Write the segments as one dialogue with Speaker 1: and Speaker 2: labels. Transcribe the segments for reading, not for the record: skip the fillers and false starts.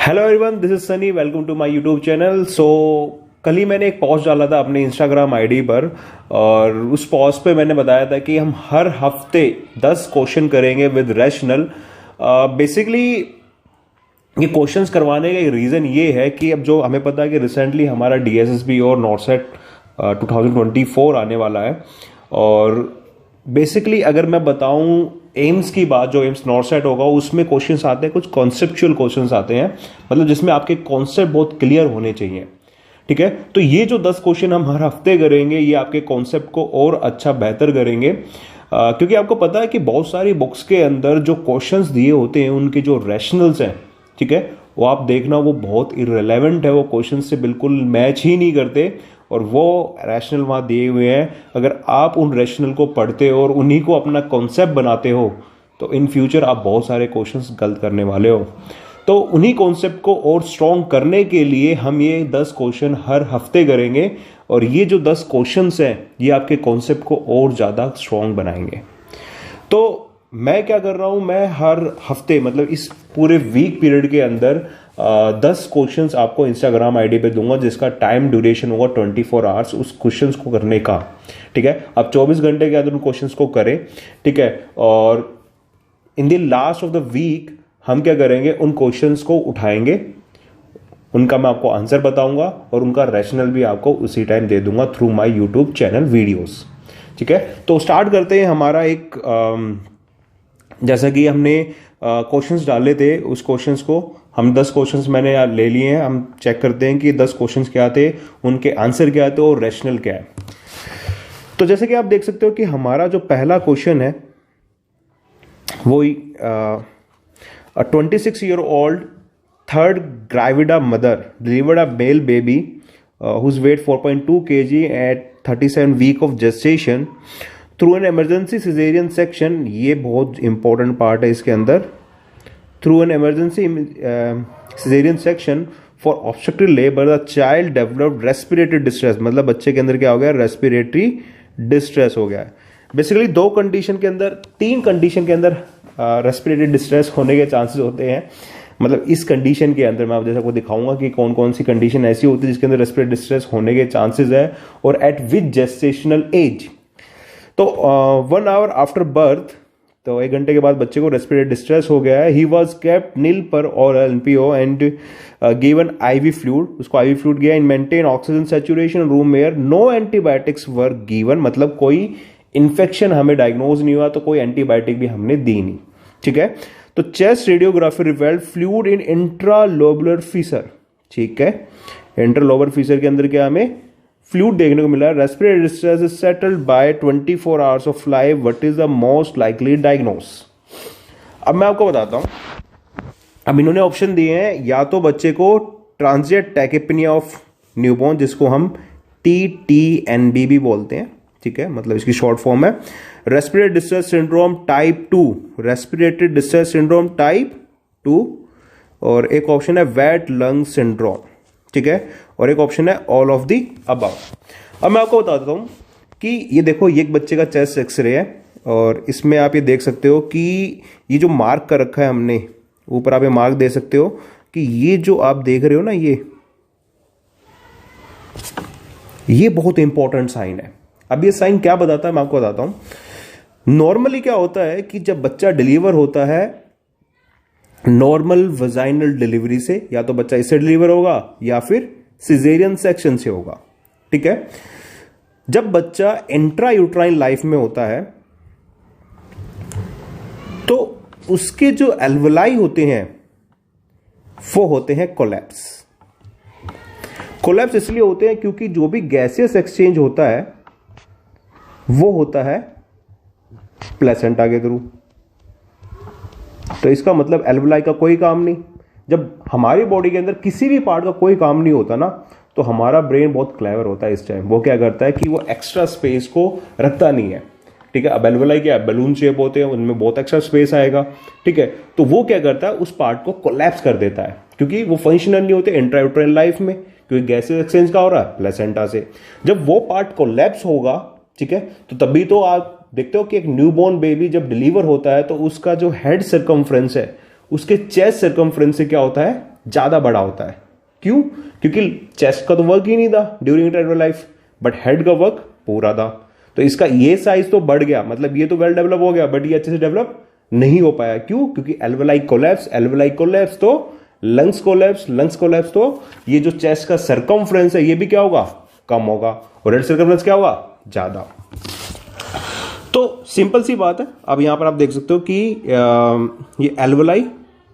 Speaker 1: Hello everyone, this is Sunny. Welcome to my YouTube channel. कल ही मैंने एक पोस्ट डाला था अपने इंस्टाग्राम आईडी पर, और उस पोस्ट पे मैंने बताया था कि हम हर हफ्ते 10 क्वेश्चन करेंगे विद रैशनल। बेसिकली ये क्वेश्चंस करवाने का रीज़न ये है कि अब जो हमें पता है कि रिसेंटली हमारा डीएसएसबी और नॉर्सेट 2024 आने वाला है। और बेसिकली अगर मैं बताऊं एम्स की बात, जो एम्स नॉर्सेट होगा उसमें क्वेश्चंस आते हैं, कुछ कॉन्सेप्चुअल क्वेश्चंस आते हैं, मतलब जिसमें आपके कॉन्सेप्ट बहुत क्लियर होने चाहिए। ठीक है, तो ये जो 10 क्वेश्चन हम हर हफ्ते करेंगे ये आपके कॉन्सेप्ट को और अच्छा बेहतर करेंगे। क्योंकि आपको पता है कि बहुत सारी बुक्स के अंदर जो क्वेश्चंस दिए होते हैं उनके जो रैशनल्स हैं, ठीक है, वो आप देखना वो बहुत इररिलेवेंट है, वो क्वेश्चन से बिल्कुल मैच ही नहीं करते। और वो रैशनल वहाँ दिए हुए हैं, अगर आप उन रैशनल को पढ़ते हो और उन्हीं को अपना कॉन्सेप्ट बनाते हो तो इन फ्यूचर आप बहुत सारे क्वेश्चंस गलत करने वाले हो। तो उन्हीं कॉन्सेप्ट को और स्ट्रॉन्ग करने के लिए हम ये 10 क्वेश्चन हर हफ्ते करेंगे, और ये जो 10 क्वेश्चंस हैं ये आपके कॉन्सेप्ट को और ज़्यादा स्ट्रॉन्ग बनाएंगे। तो मैं क्या कर रहा हूं, मैं हर हफ्ते मतलब इस पूरे वीक पीरियड के अंदर 10 क्वेश्चंस आपको इंस्टाग्राम आईडी पे दूंगा, जिसका टाइम ड्यूरेशन होगा 24 आवर्स उस क्वेश्चंस को करने का। ठीक है, आप 24 घंटे के अंदर उन क्वेश्चंस को करें। ठीक है, और in the last of the week हम क्या करेंगे, उन क्वेश्चंस को उठाएंगे, उनका मैं आपको आंसर बताऊंगा और उनका रैशनल भी आपको उसी टाइम दे दूंगा through my YouTube channel videos. ठीक है, तो स्टार्ट करते हैं। हमारा एक जैसा कि हमने क्वेश्चंस डाले थे, उस क्वेश्चंस को हम 10 क्वेश्चंस मैंने ले लिए हैं। हम चेक करते हैं कि 10 क्वेश्चंस क्या थे, उनके आंसर क्या थे और रैशनल क्या है। तो जैसे कि आप देख सकते हो कि हमारा जो पहला क्वेश्चन है वो 26-year-old third gravida mother delivered a male baby whose weight 4.2 kg at 37 week of gestation through an emergency caesarean section. ये बहुत इंपॉर्टेंट पार्ट है इसके अंदर। Through an emergency caesarean section for obstructive labour the child developed respiratory distress, मतलब बच्चे के अंदर क्या हो गया, रेस्पिरेटरी डिस्ट्रेस हो गया है। बेसिकली 2 कंडीशन के अंदर, 3 कंडीशन के अंदर रेस्पिरेटरी डिस्ट्रेस होने के चांसेस होते हैं। मतलब इस कंडीशन के अंदर मैं आप जैसा को दिखाऊंगा कि कौन कौन सी कंडीशन ऐसी होती है जिसके अंदर रेस्पिरेटरी डिस्ट्रेस होने के चांसेस है, और एट विच जेस्टेशनल एज। तो 1 hour आफ्टर बर्थ, तो 1 घंटे के बाद बच्चे को रेस्पिरेटरी डिस्ट्रेस हो गया है। ही वॉज केप्ट नील पर और NPO and given IV fluid, उसको आईवी फ्लूइड गया in maintain oxygen saturation room air, no antibiotics were given, मतलब कोई इन्फेक्शन हमें डायग्नोज नहीं हुआ तो कोई एंटीबायोटिक भी हमने दी नहीं। ठीक है, तो chest radiography revelled fluid in intralobular Fisher. ठीक है, इंट्रालोबुलर फीसर के अंदर क्या हमें फ्लूइड देखने को मिला। Respiratory distress is settled bye 24 hours of life, what is the most likely diagnose. अब मैं आपको बताता हूं। अब इन्होंने ऑप्शन दिए हैं, या तो बच्चे को ट्रांजिएंट टैकेपेनिया ऑफ न्यूबॉर्न, जिसको हम TTNB भी बोलते हैं, ठीक है, मतलब इसकी शॉर्ट फॉर्म है। Respiratory distress syndrome type 2, respiratory distress syndrome type 2, और एक ऑप्शन है वेट लंग सिंड्रोम। ठीक है, और एक ऑप्शन है ऑल ऑफ दी अबव। अब मैं आपको बता देता हूं कि ये देखो, ये एक बच्चे का चेस्ट एक्सरे है, और इसमें आप ये देख सकते हो कि ये जो मार्क कर रखा है हमने ऊपर, आप ये मार्क दे सकते हो कि ये जो आप देख रहे हो ना, ये बहुत इंपॉर्टेंट साइन है। अब ये साइन क्या बताता है मैं आपको बताता हूं। नॉर्मली क्या होता है कि जब बच्चा डिलीवर होता है नॉर्मल वजाइनल डिलीवरी से, या तो बच्चा इससे डिलीवर होगा या फिर सिजेरियन सेक्शन से होगा। ठीक है, जब बच्चा इंट्रा यूट्राइन लाइफ में होता है तो उसके जो एल्वलाई होते हैं वो होते हैं कोलैप्स। कोलैप्स इसलिए होते हैं क्योंकि जो भी गैसियस एक्सचेंज होता है वो होता है प्लेसेंटा के थ्रू। तो इसका मतलब एल्वलाई का कोई काम नहीं। जब हमारी बॉडी के अंदर किसी भी पार्ट का कोई काम नहीं होता ना, तो हमारा ब्रेन बहुत क्लेवर होता है इस टाइम। वो क्या करता है कि वो एक्स्ट्रा स्पेस को रखता नहीं है। ठीक है, अब एल्वलाई क्या है, बलून शेप होते हैं, उनमें बहुत एक्स्ट्रा स्पेस आएगा। ठीक है, तो वो क्या करता है, उस पार्ट को कोलैप्स कर देता है, क्योंकि वो फंक्शनल नहीं होते इंट्रायूट्राइन लाइफ में, क्योंकि गैसेस एक्सचेंज का हो रहा है प्लेसेंटा से। जब वो पार्ट कोलैप्स होगा, ठीक है, तो तभी तो आप देखते हो कि एक न्यूबॉर्न बेबी जब डिलीवर होता है तो उसका जो हेड सर्कमफ्रेंस है उसके चेस्ट सर्कमफ्रेंस से क्या होता है, ज्यादा बड़ा होता है। क्यों? क्योंकि चेस्ट का तो वर्क ही नहीं था during interval life, but head का वर्क पूरा था। तो इसका ये साइज तो बढ़ गया, मतलब ये तो वेल डेवलप हो गया, बट ये अच्छे से डेवलप नहीं हो पाया। क्यों? क्योंकि एल्वेलाई कोलैप्स, एल्वेलाई कोलैप्स तो लंग्स कोलैप्स, लंग्स कोलैप्स तो ये जो चेस्ट का सर्कमफ्रेंस है ये भी क्या होगा? कम होगा। और हेड सर्कमफ्रेंस क्या होगा? ज्यादा। तो सिंपल सी बात है। अब यहां पर आप देख सकते हो कि ये एल्वेलाई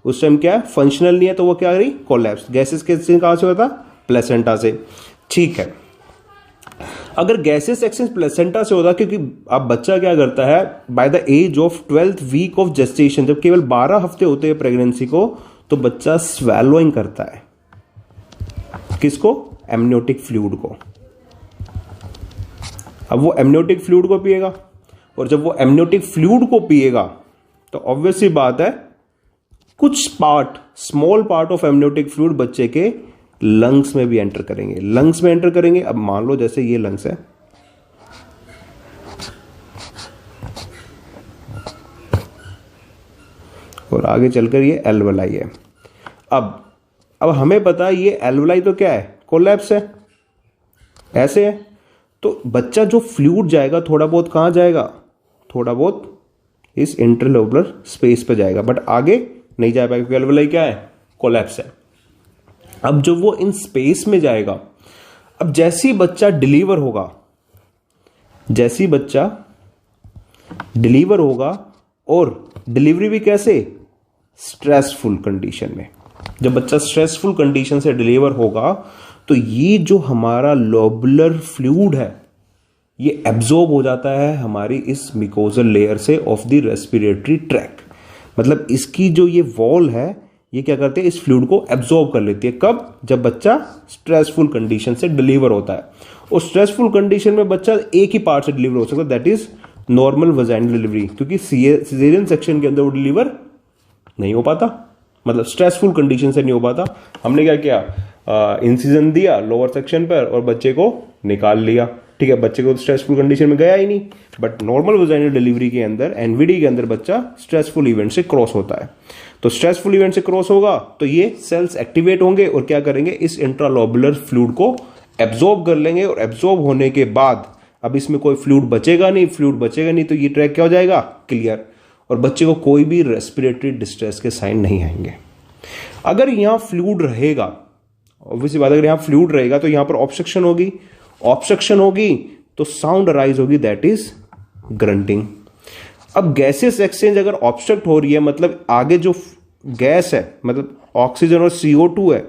Speaker 1: उस टाइम क्या है? फंक्शनल नहीं है, तो वो क्या करी? कोलैप्स। गैसेस के कहां से होता? प्लेसेंटा से। ठीक है, अगर गैसेस एक्सचेंज प्लेसेंटा से होता, क्योंकि अब बच्चा क्या करता है by the age of 12th week of gestation, जब केवल 12 हफ्ते होते हैं प्रेगनेंसी को, तो बच्चा स्वेलोइंग करता है। किसको? एमनियोटिक फ्लूइड को। अब वो एमनियोटिक फ्लूइड को पिएगा, और जब वो एमनियोटिक फ्लूइड को पिएगा तो ऑब्वियस सी बात है कुछ part, small part of amniotic fluid बच्चे के लंग्स में भी एंटर करेंगे। लंग्स में एंटर करेंगे। अब मान लो जैसे ये लंग्स है, और आगे चलकर ये एल्वेलाई है। अब हमें पता है ये एल्वेलाई तो क्या है? कोलैप्स है, ऐसे है। तो बच्चा जो फ्लूइड जाएगा थोड़ा बहुत कहां जाएगा? थोड़ा बहुत इस इंटरलोबुलर स्पेस पे जाएगा, बट आगे नहीं जा पाएगा, क्योंकि एल्वेलाई क्या है? कोलैप्स है। अब जो वो इन स्पेस में जाएगा, अब जैसे ही बच्चा डिलीवर होगा, जैसे ही बच्चा डिलीवर होगा, और डिलीवरी भी कैसे? स्ट्रेसफुल कंडीशन में। जब बच्चा स्ट्रेसफुल कंडीशन से डिलीवर होगा तो ये जो हमारा लोबुलर फ्लूइड है ये एब्जॉर्ब हो जाता है हमारी इस मिकोजल लेयर से ऑफ द रेस्पिरेटरी ट्रैक। मतलब इसकी जो ये वॉल है ये क्या करते हैं? इस फ्लूइड को एब्जॉर्ब कर लेती है। कब? जब बच्चा स्ट्रेसफुल कंडीशन से डिलीवर होता है। और स्ट्रेसफुल कंडीशन में बच्चा एक ही पार्ट से डिलीवर हो सकता है, that is normal vaginal delivery, क्योंकि सीजेरियन सेक्शन के अंदर वो डिलीवर नहीं हो पाता, मतलब स्ट्रेसफुल कंडीशन से नहीं हो पाता। हमने क्या किया? इंसिजन दिया लोअर सेक्शन पर और बच्चे को निकाल लिया। ठीक है, बच्चे को स्ट्रेसफुल कंडीशन में गया ही नहीं, बट नॉर्मल वजाइनल डिलीवरी के अंदर, एनवीडी के अंदर बच्चा स्ट्रेसफुल इवेंट से क्रॉस होता है। तो स्ट्रेसफुल इवेंट से क्रॉस होगा तो ये सेल्स एक्टिवेट होंगे और क्या करेंगे? इस इंट्रालोबुलर फ्लूइड को एब्जॉर्ब कर लेंगे, और एब्जॉर्ब होने के बाद अब इसमें कोई फ्लूइड बचेगा नहीं, फ्लूइड बचेगा नहीं तो ये ट्रैक क्या हो जाएगा? क्लियर। और बच्चे को कोई भी रेस्पिरेटरी डिस्ट्रेस के साइन नहीं आएंगे। अगर यहां फ्लूइड रहेगा, ऑब्वियसली बात, अगर यहां फ्लूइड रहेगा तो यहां पर ऑब्स्ट्रक्शन होगी, ऑब्स्ट्रक्शन होगी तो साउंड अराइज होगी, दैट इज ग्रंटिंग। अब गैसेस एक्सचेंज अगर ऑब्स्ट्रक्ट हो रही है, मतलब आगे जो गैस है, मतलब ऑक्सीजन और CO2 है,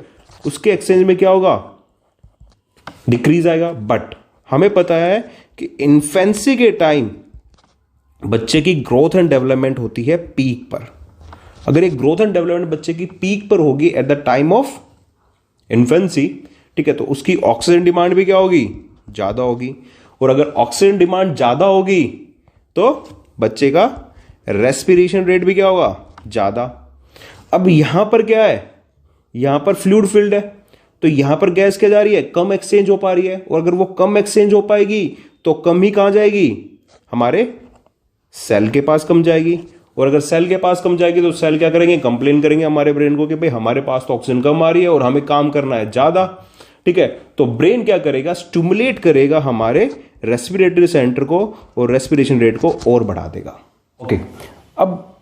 Speaker 1: उसके एक्सचेंज में क्या होगा? डिक्रीज आएगा। बट हमें पता है कि इन्फेंसी के टाइम बच्चे की ग्रोथ एंड डेवलपमेंट होती है पीक पर। अगर एक ग्रोथ एंड डेवलपमेंट बच्चे की पीक पर होगी at the time of infancy, ठीक है, तो उसकी ऑक्सीजन डिमांड भी क्या होगी? ज्यादा होगी। और अगर ऑक्सीजन डिमांड ज्यादा होगी तो बच्चे का रेस्पिरेशन रेट भी क्या होगा? ज्यादा। अब यहां पर क्या है? यहां पर फ्लूइड फील्ड है, तो यहां पर गैस क्या जा रही है? कम एक्सचेंज हो पा रही है। और अगर वो कम एक्सचेंज हो पाएगी तो कम ही कहां जाएगी? हमारे सेल के पास कम जाएगी। और अगर सेल के पास कम जाएगी तो सेल क्या करेंगे? कंप्लेन करेंगे हमारे ब्रेन को कि भाई हमारे पास तो ऑक्सीजन कम आ रही है और हमें काम करना है ज्यादा। ठीक है, तो ब्रेन क्या करेगा? स्टिमुलेट करेगा हमारे रेस्पिरेटरी सेंटर को और रेस्पिरेशन रेट को और बढ़ा देगा। ओके, अब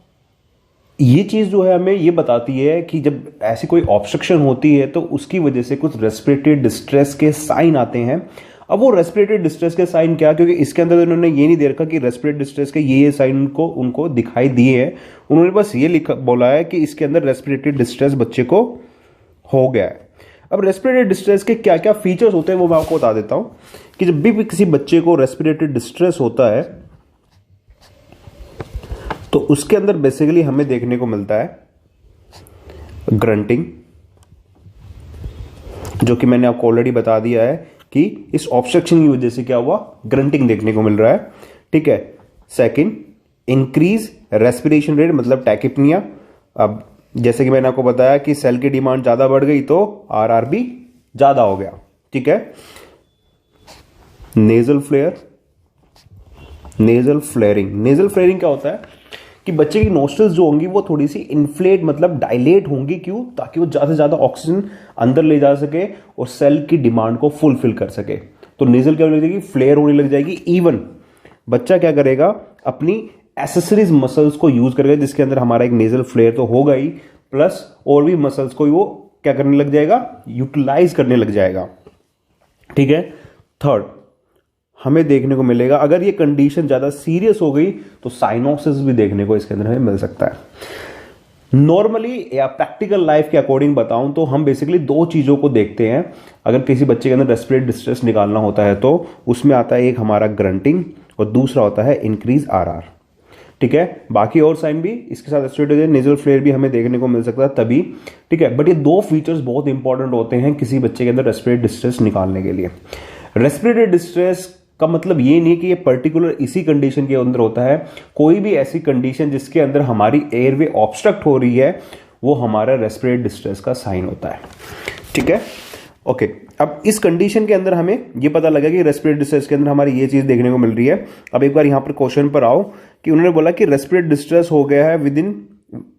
Speaker 1: ये चीज जो है हमें ये बताती है कि जब ऐसी कोई ऑब्स्ट्रक्शन होती है तो उसकी वजह से कुछ रेस्पिरेटरी डिस्ट्रेस के साइन आते हैं। अब वो रेस्पिरेटरी डिस्ट्रेस के साइन क्या? क्योंकि इसके अंदर उन्होंने ये नहीं दे रखा कि रेस्पिरेटरी डिस्ट्रेस के ये साइन को उनको दिखाई दिए हैं, उन्होंने बस ये लिखा बोला है कि इसके अंदर रेस्पिरेटरी डिस्ट्रेस बच्चे को हो गया है। अब रेस्पिरेटरी डिस्ट्रेस के क्या क्या फीचर्स होते हैं वो मैं आपको बता देता हूं कि जब भी किसी बच्चे को रेस्पिरेटरी डिस्ट्रेस होता है तो उसके अंदर बेसिकली हमें देखने को मिलता है ग्रंटिंग, जो कि मैंने आपको ऑलरेडी बता दिया है कि इस ऑब्स्ट्रक्शन की वजह से क्या हुआ? ग्रंटिंग देखने को मिल रहा है। ठीक है, सेकंड, इंक्रीज रेस्पिरेशन रेट, मतलब टैकिपनिया। अब जैसे कि मैंने आपको बताया कि सेल की डिमांड ज्यादा बढ़ गई तो RRB ज्यादा हो गया। ठीक है, nasal flare, nasal flaring. Nasal flaring क्या होता है कि बच्चे की नोस्ट्रल्स जो होंगी वो थोड़ी सी इन्फ्लेट मतलब डायलेट होंगी। क्यों? ताकि वो ज़्यादा से ज़्यादा ऑक्सीजन अंदर ले जा सके और सेल की डिमांड को फुलफिल कर सके। तो नेजल क्या होने लग जाएगी? फ्लेयर होने लग जाएगी। इवन बच्चा क्या करेगा? अपनी एसेसरीज मसल्स को यूज करेगा, जिसके अंदर हमारा एक नेजल फ्लेयर तो होगा ही, प्लस और भी मसल्स को वो क्या करने लग जाएगा? यूटिलाइज करने लग जाएगा। ठीक है। थर्ड, हमें देखने को मिलेगा अगर ये कंडीशन ज्यादा सीरियस हो गई तो साइनोसिस भी देखने को इसके अंदर हमें मिल सकता है। नॉर्मली या प्रैक्टिकल लाइफ के अकॉर्डिंग बताऊं तो हम बेसिकली दो चीजों को देखते हैं अगर किसी बच्चे के अंदर रेस्पिरेटरी डिस्ट्रेस निकालना होता है तो। उसमें आता है एक हमारा ग्रंटिंग और दूसरा होता है इंक्रीज आरआर। ठीक है। बाकी और साइन भी इसके साथ एसोसिएटेड है, नेजल फ्लेयर भी हमें देखने को मिल सकता है तभी। ठीक है। बट ये दो फीचर्स बहुत इंपॉर्टेंट होते हैं किसी बच्चे के अंदर रेस्पिरेटरी डिस्ट्रेस निकालने के लिए। रेस्पिरेटरी डिस्ट्रेस का मतलब ये नहीं कि ये पर्टिकुलर इसी कंडीशन के अंदर होता है। कोई भी ऐसी कंडीशन जिसके अंदर हमारी एयरवे ऑब्स्ट्रक्ट हो रही है वो हमारा रेस्पिरेटरी डिस्ट्रेस का साइन होता है। ठीक है। ओके। अब इस कंडीशन के अंदर हमें ये पता लगा कि रेस्पिरेटरी डिस्ट्रेस के अंदर हमारी ये चीज देखने को मिल रही है। अब एक बार यहां पर क्वेश्चन पर आओ कि उन्होंने बोला कि रेस्पिरेटरी डिस्ट्रेस हो गया है within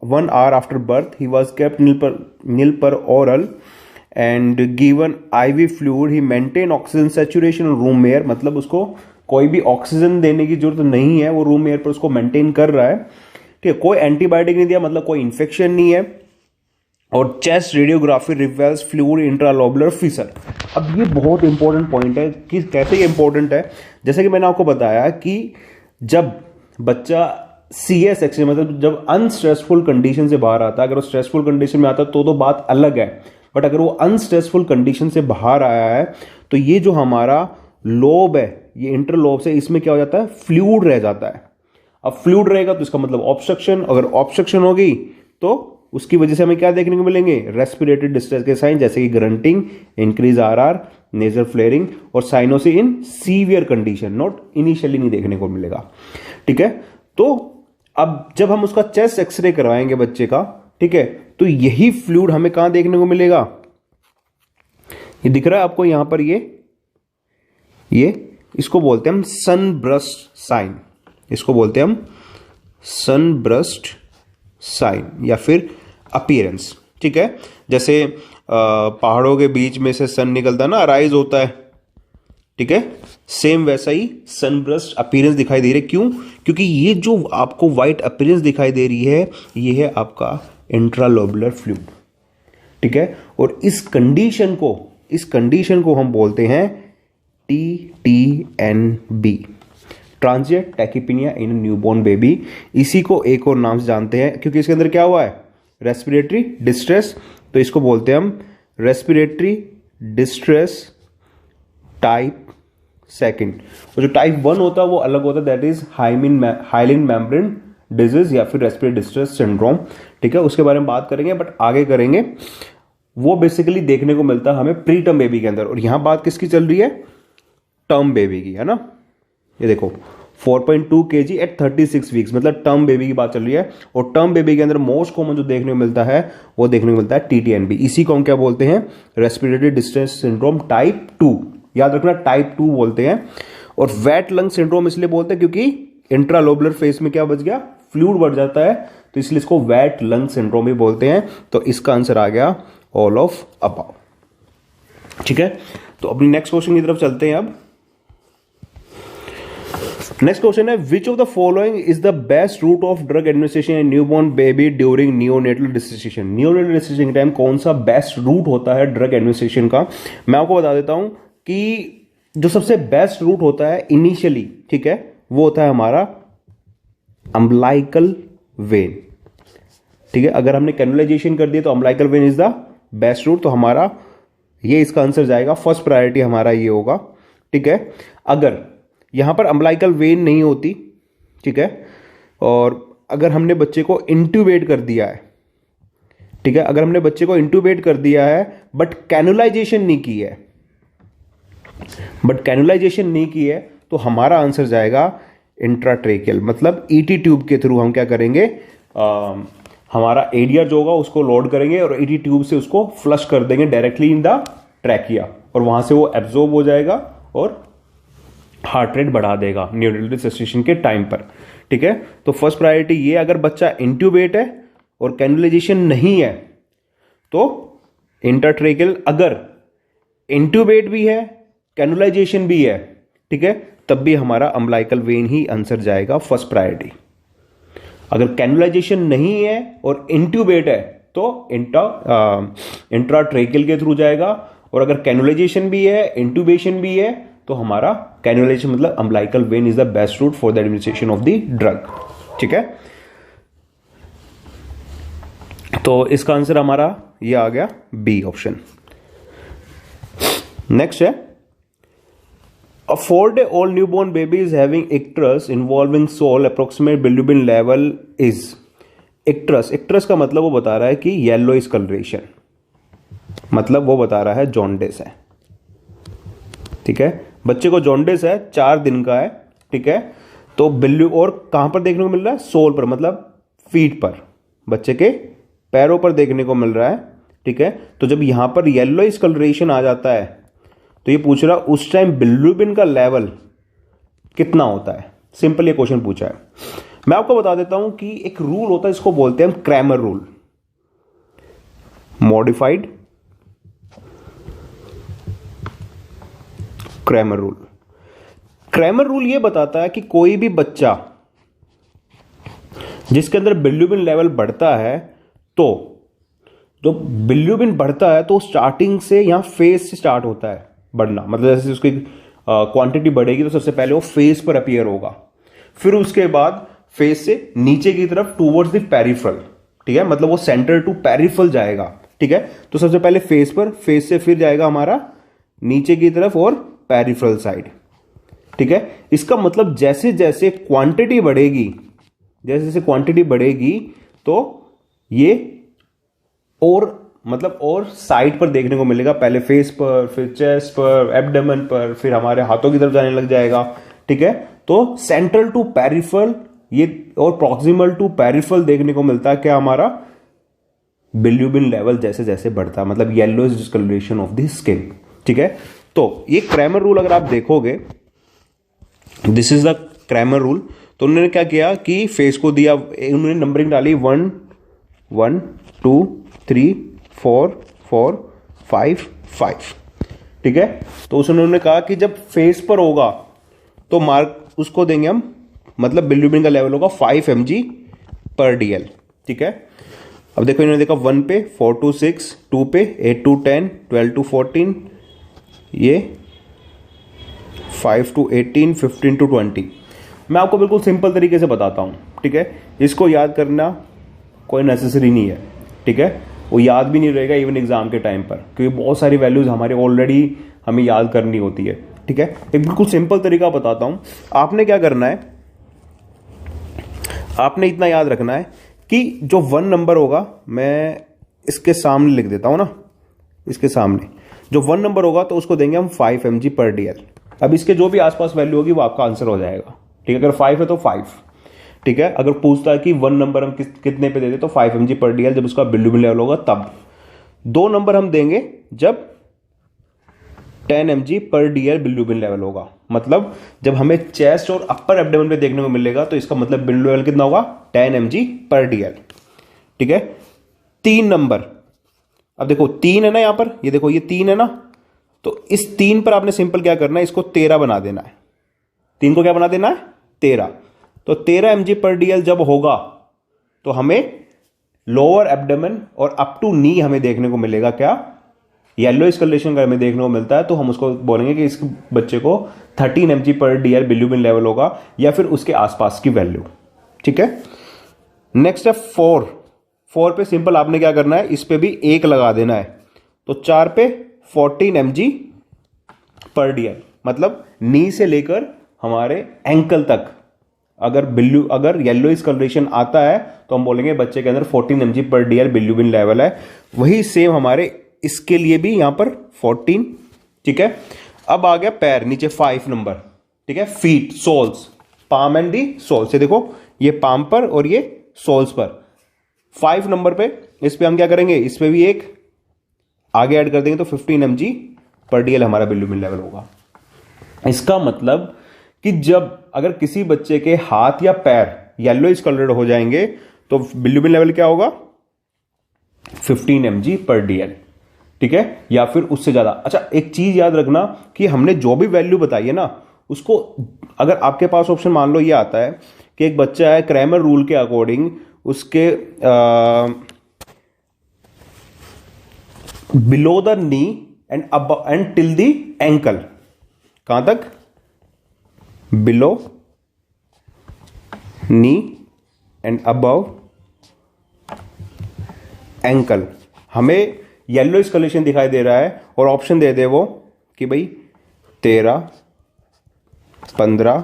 Speaker 1: 1 hour after birth, he was kept nil पर oral and given IV fluid, he maintain oxygen saturation room air. मतलब उसको कोई भी ऑक्सीजन देने की जरूरत नहीं है, वो रूम एयर पर उसको मेंटेन कर रहा है। ठीक है। कोई एंटीबायोटिक नहीं दिया, मतलब कोई इंफेक्शन नहीं है। और chest radiography reveals fluid intralobular fissure. अब ये बहुत इंपॉर्टेंट पॉइंट है कि कैसे ये इंपॉर्टेंट है। जैसे कि मैंने आपको बताया कि जब बच्चा CS एक्शन मतलब जब अनस्ट्रेसफुल कंडीशन से बाहर आता है, अगर वो स्ट्रेसफुल कंडीशन में आता तो बात अलग है। बट अगर वो अनस्ट्रेसफुल कंडीशन से बाहर आया है तो ये जो हमारा लोब है, ये इंटरलोब से, इसमें क्या हो जाता है? फ्लूइड रह जाता है। अब फ्लूइड रहेगा तो इसका मतलब ऑब्स्ट्रक्शन। अगर ऑब्स्ट्रक्शन होगी तो उसकी वजह से हमें क्या देखने को मिलेंगे? रेस्पिरेटरी डिस्ट्रेस के साइन, जैसे कि grunting, increase RR, nasal flaring और cyanosis in severe condition, not initially नहीं देखने को मिलेगा। ठीक है। तो अब जब हम उसका चेस्ट एक्सरे करवाएंगे बच्चे का, ठीक है, तो यही फ्लूइड हमें कहां देखने को मिलेगा? ये दिख रहा है आपको यहां पर, ये इसको बोलते हैं हम सनब्रस्ट साइन। इसको बोलते हैं हम सनब्रस्ट साइन या फिर अपीयरेंस। ठीक है। जैसे पहाड़ों के बीच में से सन निकलता है ना, अराइज होता है। ठीक है। सेम वैसा ही सनब्रस्ट अपीयरेंस दिखाई दे रही है। क्यों? क्योंकि ये जो आपको व्हाइट अपीयरेंस दिखाई दे रही है ये है आपका इंट्रालोबुलर फ्लूइड। ठीक है। और इस कंडीशन को हम बोलते हैं TTNB, transient tachypnoea in newborn baby. इसी को एक और नाम से जानते हैं क्योंकि इसके अंदर क्या हुआ है? Respiratory distress. तो इसको बोलते हैं हम रेस्पिरेटरी डिस्ट्रेस टाइप 2। और जो टाइप 1 होता है वो अलग होता है, that is hyaline membrane disease या फिर रेस्पिरेटरी डिस्ट्रेस सिंड्रोम। ठीक है। उसके बारे में बात करेंगे बट आगे करेंगे। वो बेसिकली देखने को मिलता है हमें प्री टर्म बेबी के अंदर। और यहां बात किसकी चल रही है? टर्म बेबी की, है ना। ये देखो 4.2 kg एट 36 वीक्स, मतलब टर्म बेबी की बात चल रही है। और टर्म बेबी के अंदर मोस्ट कॉमन जो देखने को मिलता है वो देखने को मिलता है TTNB। इसी को हम क्या बोलते हैं? Respiratory distress syndrome type 2। याद रखना, टाइप 2 बोलते हैं। और वेट लंग सिंड्रोम इसलिए बोलते हैं क्योंकि इंट्रालोबुलर फेस में क्या बच गया? फ्लूइड बढ़ जाता है, तो इसलिए इसको वेट लंग सिंड्रोम भी बोलते हैं। तो इसका आंसर आ गया ऑल ऑफ अबव। ठीक है। तो अपनी नेक्स्ट क्वेश्चन की तरफ चलते हैं। अब नेक्स्ट क्वेश्चन है, which of the following is the best route of drug administration in newborn baby during neonatal distress. Neonatal distress के टाइम कौन सा बेस्ट रूट होता है ड्रग एडमिनिस्ट्रेशन का? मैं आपको बता देता हूं कि जो सबसे बेस्ट रूट होता है इनिशियली, ठीक है, वो होता है हमारा अम्बलाइकल वेन। ठीक है। अगर हमने कैनुलाइजेशन कर दिया तो umbilical when is the best root. तो हमारा ये इसका आंसर जाएगा, फर्स्ट प्रायोरिटी हमारा ये होगा। ठीक है। अगर यहां पर अम्बलाइकल वेन नहीं होती, ठीक है, और अगर हमने बच्चे को इंट्यूबेट कर दिया है, ठीक है, अगर हमने बच्चे को इंट्यूबेट कर दिया है बट कैनुलाइजेशन नहीं की है, तो हमारा आंसर जाएगा इंट्राट्रेकियल, मतलब ET ट्यूब के थ्रू हम क्या करेंगे? हमारा एरिया जो होगा उसको लोड करेंगे और ET ट्यूब से उसको फ्लश कर देंगे डायरेक्टली इन द ट्रैकिया, और वहां से वो एब्जॉर्ब हो जाएगा और हार्ट रेट बढ़ा देगा नियोनेटल डिस्ट्रेशन के टाइम पर। ठीक है। तो फर्स्ट प्रायोरिटी ये, अगर बच्चा इंट्यूबेट है और कैनुलाइजेशन नहीं है तो इंट्राट्रेकियल, अगर इंट्यूबेट भी है कैनुलाइजेशन भी है, ठीक है, तब भी हमारा अम्बिलिकल वेन ही आंसर जाएगा फर्स्ट प्रायोरिटी। अगर कैनुलाइजेशन नहीं है और इंट्यूबेट है तो इंट्राट्रेकियल के थ्रू जाएगा, और अगर कैनुलाइजेशन भी है इंट्यूबेशन भी है तो हमारा कैनुलाइजेशन मतलब umbilical when is the best root for the administration of the drug, ठीक है। तो इसका आंसर हमारा ये आ गया बी ऑप्शन। नेक्स्ट है, a 4-day old newborn baby is having icterus involving sole, approximate bilirubin level is। icterus का मतलब वो बता रहा है कि येलोइश कलरेशन, मतलब वो बता रहा है जॉन्डिस है, ठीक है। बच्चे को जॉन्डिस है, 4 दिन का है, ठीक है। तो बिल्यू और कहां पर देखने को मिल रहा है, सोल पर, मतलब फीट पर, बच्चे के पैरों पर देखने को मिल रहा है, ठीक है। तो जब यहां पर येलोइश कलरेशन आ जाता है तो ये पूछ रहा उस टाइम बिलिरुबिन का लेवल कितना होता है। सिंपल ये क्वेश्चन पूछा है। मैं आपको बता देता हूं कि एक रूल होता है, इसको बोलते हैं हम Cramer rule, modified Cramer rule. Cramer rule ये बताता है कि कोई भी बच्चा जिसके अंदर बिलिरुबिन लेवल बढ़ता है, तो जो बिलिरुबिन बढ़ता है तो स्टार्टिंग से यहां फेस से स्टार्ट होता है बढ़ना, मतलब जैसे उसकी क्वांटिटी बढ़ेगी तो सबसे पहले वो फेस पर अपीयर होगा, फिर उसके बाद फेस से नीचे की तरफ टूवर्ड्स द पेरिफेरल, ठीक है, मतलब वो सेंटर टू पेरिफेरल जाएगा, ठीक है। तो सबसे पहले फेस पर, फेस से फिर जाएगा हमारा नीचे की तरफ और पेरिफेरल साइड, ठीक है। इसका मतलब जैसे जैसे क्वांटिटी बढ़ेगी, जैसे जैसे क्वांटिटी बढ़ेगी तो ये और मतलब और साइड पर देखने को मिलेगा, पहले फेस पर, फिर चेस्ट पर, एब्डोमेन पर, फिर हमारे हाथों की तरफ जाने लग जाएगा, ठीक है। तो सेंट्रल टू पेरिफेरल ये और प्रॉक्सिमल टू पेरिफेरल देखने को मिलता है क्या, हमारा बिलिरुबिन लेवल जैसे जैसे बढ़ता है, मतलब yellowish discoloration of the skin, ठीक है। तो ये क्रैमर रूल अगर आप देखोगे, this is the Cramer rule. तो उन्होंने क्या किया कि फेस को दिया, उन्होंने नंबरिंग डाली 1 1 2 3 4 4 5 5, ठीक है। तो उन्होंने कहा कि जब फेस पर होगा तो मार्क उसको देंगे हम, मतलब बिलिरुबिन का लेवल होगा 5 mg/dl, ठीक है। अब देखो इन्होंने देखा 1 पे 4 to 6, 2 पे 8 to 10, 12 to 14, ये 5 to 18, 15 to 20। मैं आपको बिल्कुल सिंपल तरीके से बताता हूं, ठीक है। इसको याद करना कोई नेसेसरी नहीं है, ठीक है। वो याद भी नहीं रहेगा इवन एग्जाम के टाइम पर, क्योंकि बहुत सारी वैल्यूज हमारे ऑलरेडी हमें याद करनी होती है, ठीक है। एक बिल्कुल सिंपल तरीका बताता हूं। आपने क्या करना है, आपने इतना याद रखना है कि जो 1 नंबर होगा, मैं इसके सामने लिख देता हूं ना, इसके सामने जो 1 नंबर होगा तो उसको देंगे हम 5 mg/dl। अब इसके जो भी आसपास वैल्यू होगी वो आपका आंसर हो जाएगा, ठीक है। अगर 5 है तो 5, ठीक है। अगर पूछता है कि 1 नंबर हम कितने पे देते तो 5 mg/dl, जब उसका बिलिरुबिन लेवल होगा तब। 2 नंबर हम देंगे जब 10 mg/dl बिलिरुबिन लेवल होगा, मतलब जब हमें चेस्ट और अपर एब्डोमेन पे देखने को मिलेगा तो इसका मतलब बिलिरुबिन लेवल कितना होगा, 10 mg/dl, ठीक है। 3 नंबर, अब देखो 3 है ना यहां पर, ये देखो ये 3 है ना, तो इस 3 पर आपने सिंपल क्या करना है, इसको 13 बना देना है। 3 को क्या बना देना है, 13। तो 13 mg/dl जब होगा तो हमें लोअर एब्डोमेन और अप टू नी हमें देखने को मिलेगा क्या, येलोइश कलरेशन का हमें देखने को मिलता है, तो हम उसको बोलेंगे कि इस बच्चे को 13 mg/dl बिलिरुबिन लेवल होगा या फिर उसके आसपास की वैल्यू, ठीक है। नेक्स्ट है 4 पे सिंपल आपने क्या करना है, इस पे भी 1 लगा देना है, तो 4 पे 14 mg/dl, मतलब नी से लेकर हमारे एंकल तक अगर येलोइश कलरेशन आता है तो हम बोलेंगे बच्चे के अंदर 14 mg/dl बिलिरुबिन लेवल है। वही सेम हमारे इसके लिए भी यहां पर 14, ठीक है। अब आ गया पैर, नीचे 5 नंबर, ठीक है। Feet, soles, palm and the soles, ये देखो ये पाम पर और ये सोल्स पर। 5 नंबर पे इस पे हम क्या करेंगे, इस पे भी 1 आगे ऐड कर देंगे तो 15 mg/dl हमारा बिलिरुबिन लेवल होगा। इसका मतलब कि जब अगर किसी बच्चे के हाथ या पैर येलोइश कलर्ड हो जाएंगे तो बिलिरुबिन लेवल क्या होगा, 15 mg/dl, ठीक है, या फिर उससे ज्यादा। अच्छा, एक चीज याद रखना कि हमने जो भी वैल्यू बताई है ना, उसको अगर आपके पास ऑप्शन मान लो ये आता है कि एक बच्चा है क्रैमर रूल के अकॉर्डिंग उसके below the knee and till the ankle, कहां तक, below knee and above ankle, हमें येलो कलेक्शन दिखाई दे रहा है और ऑप्शन दे दे वो कि भाई 13, 15,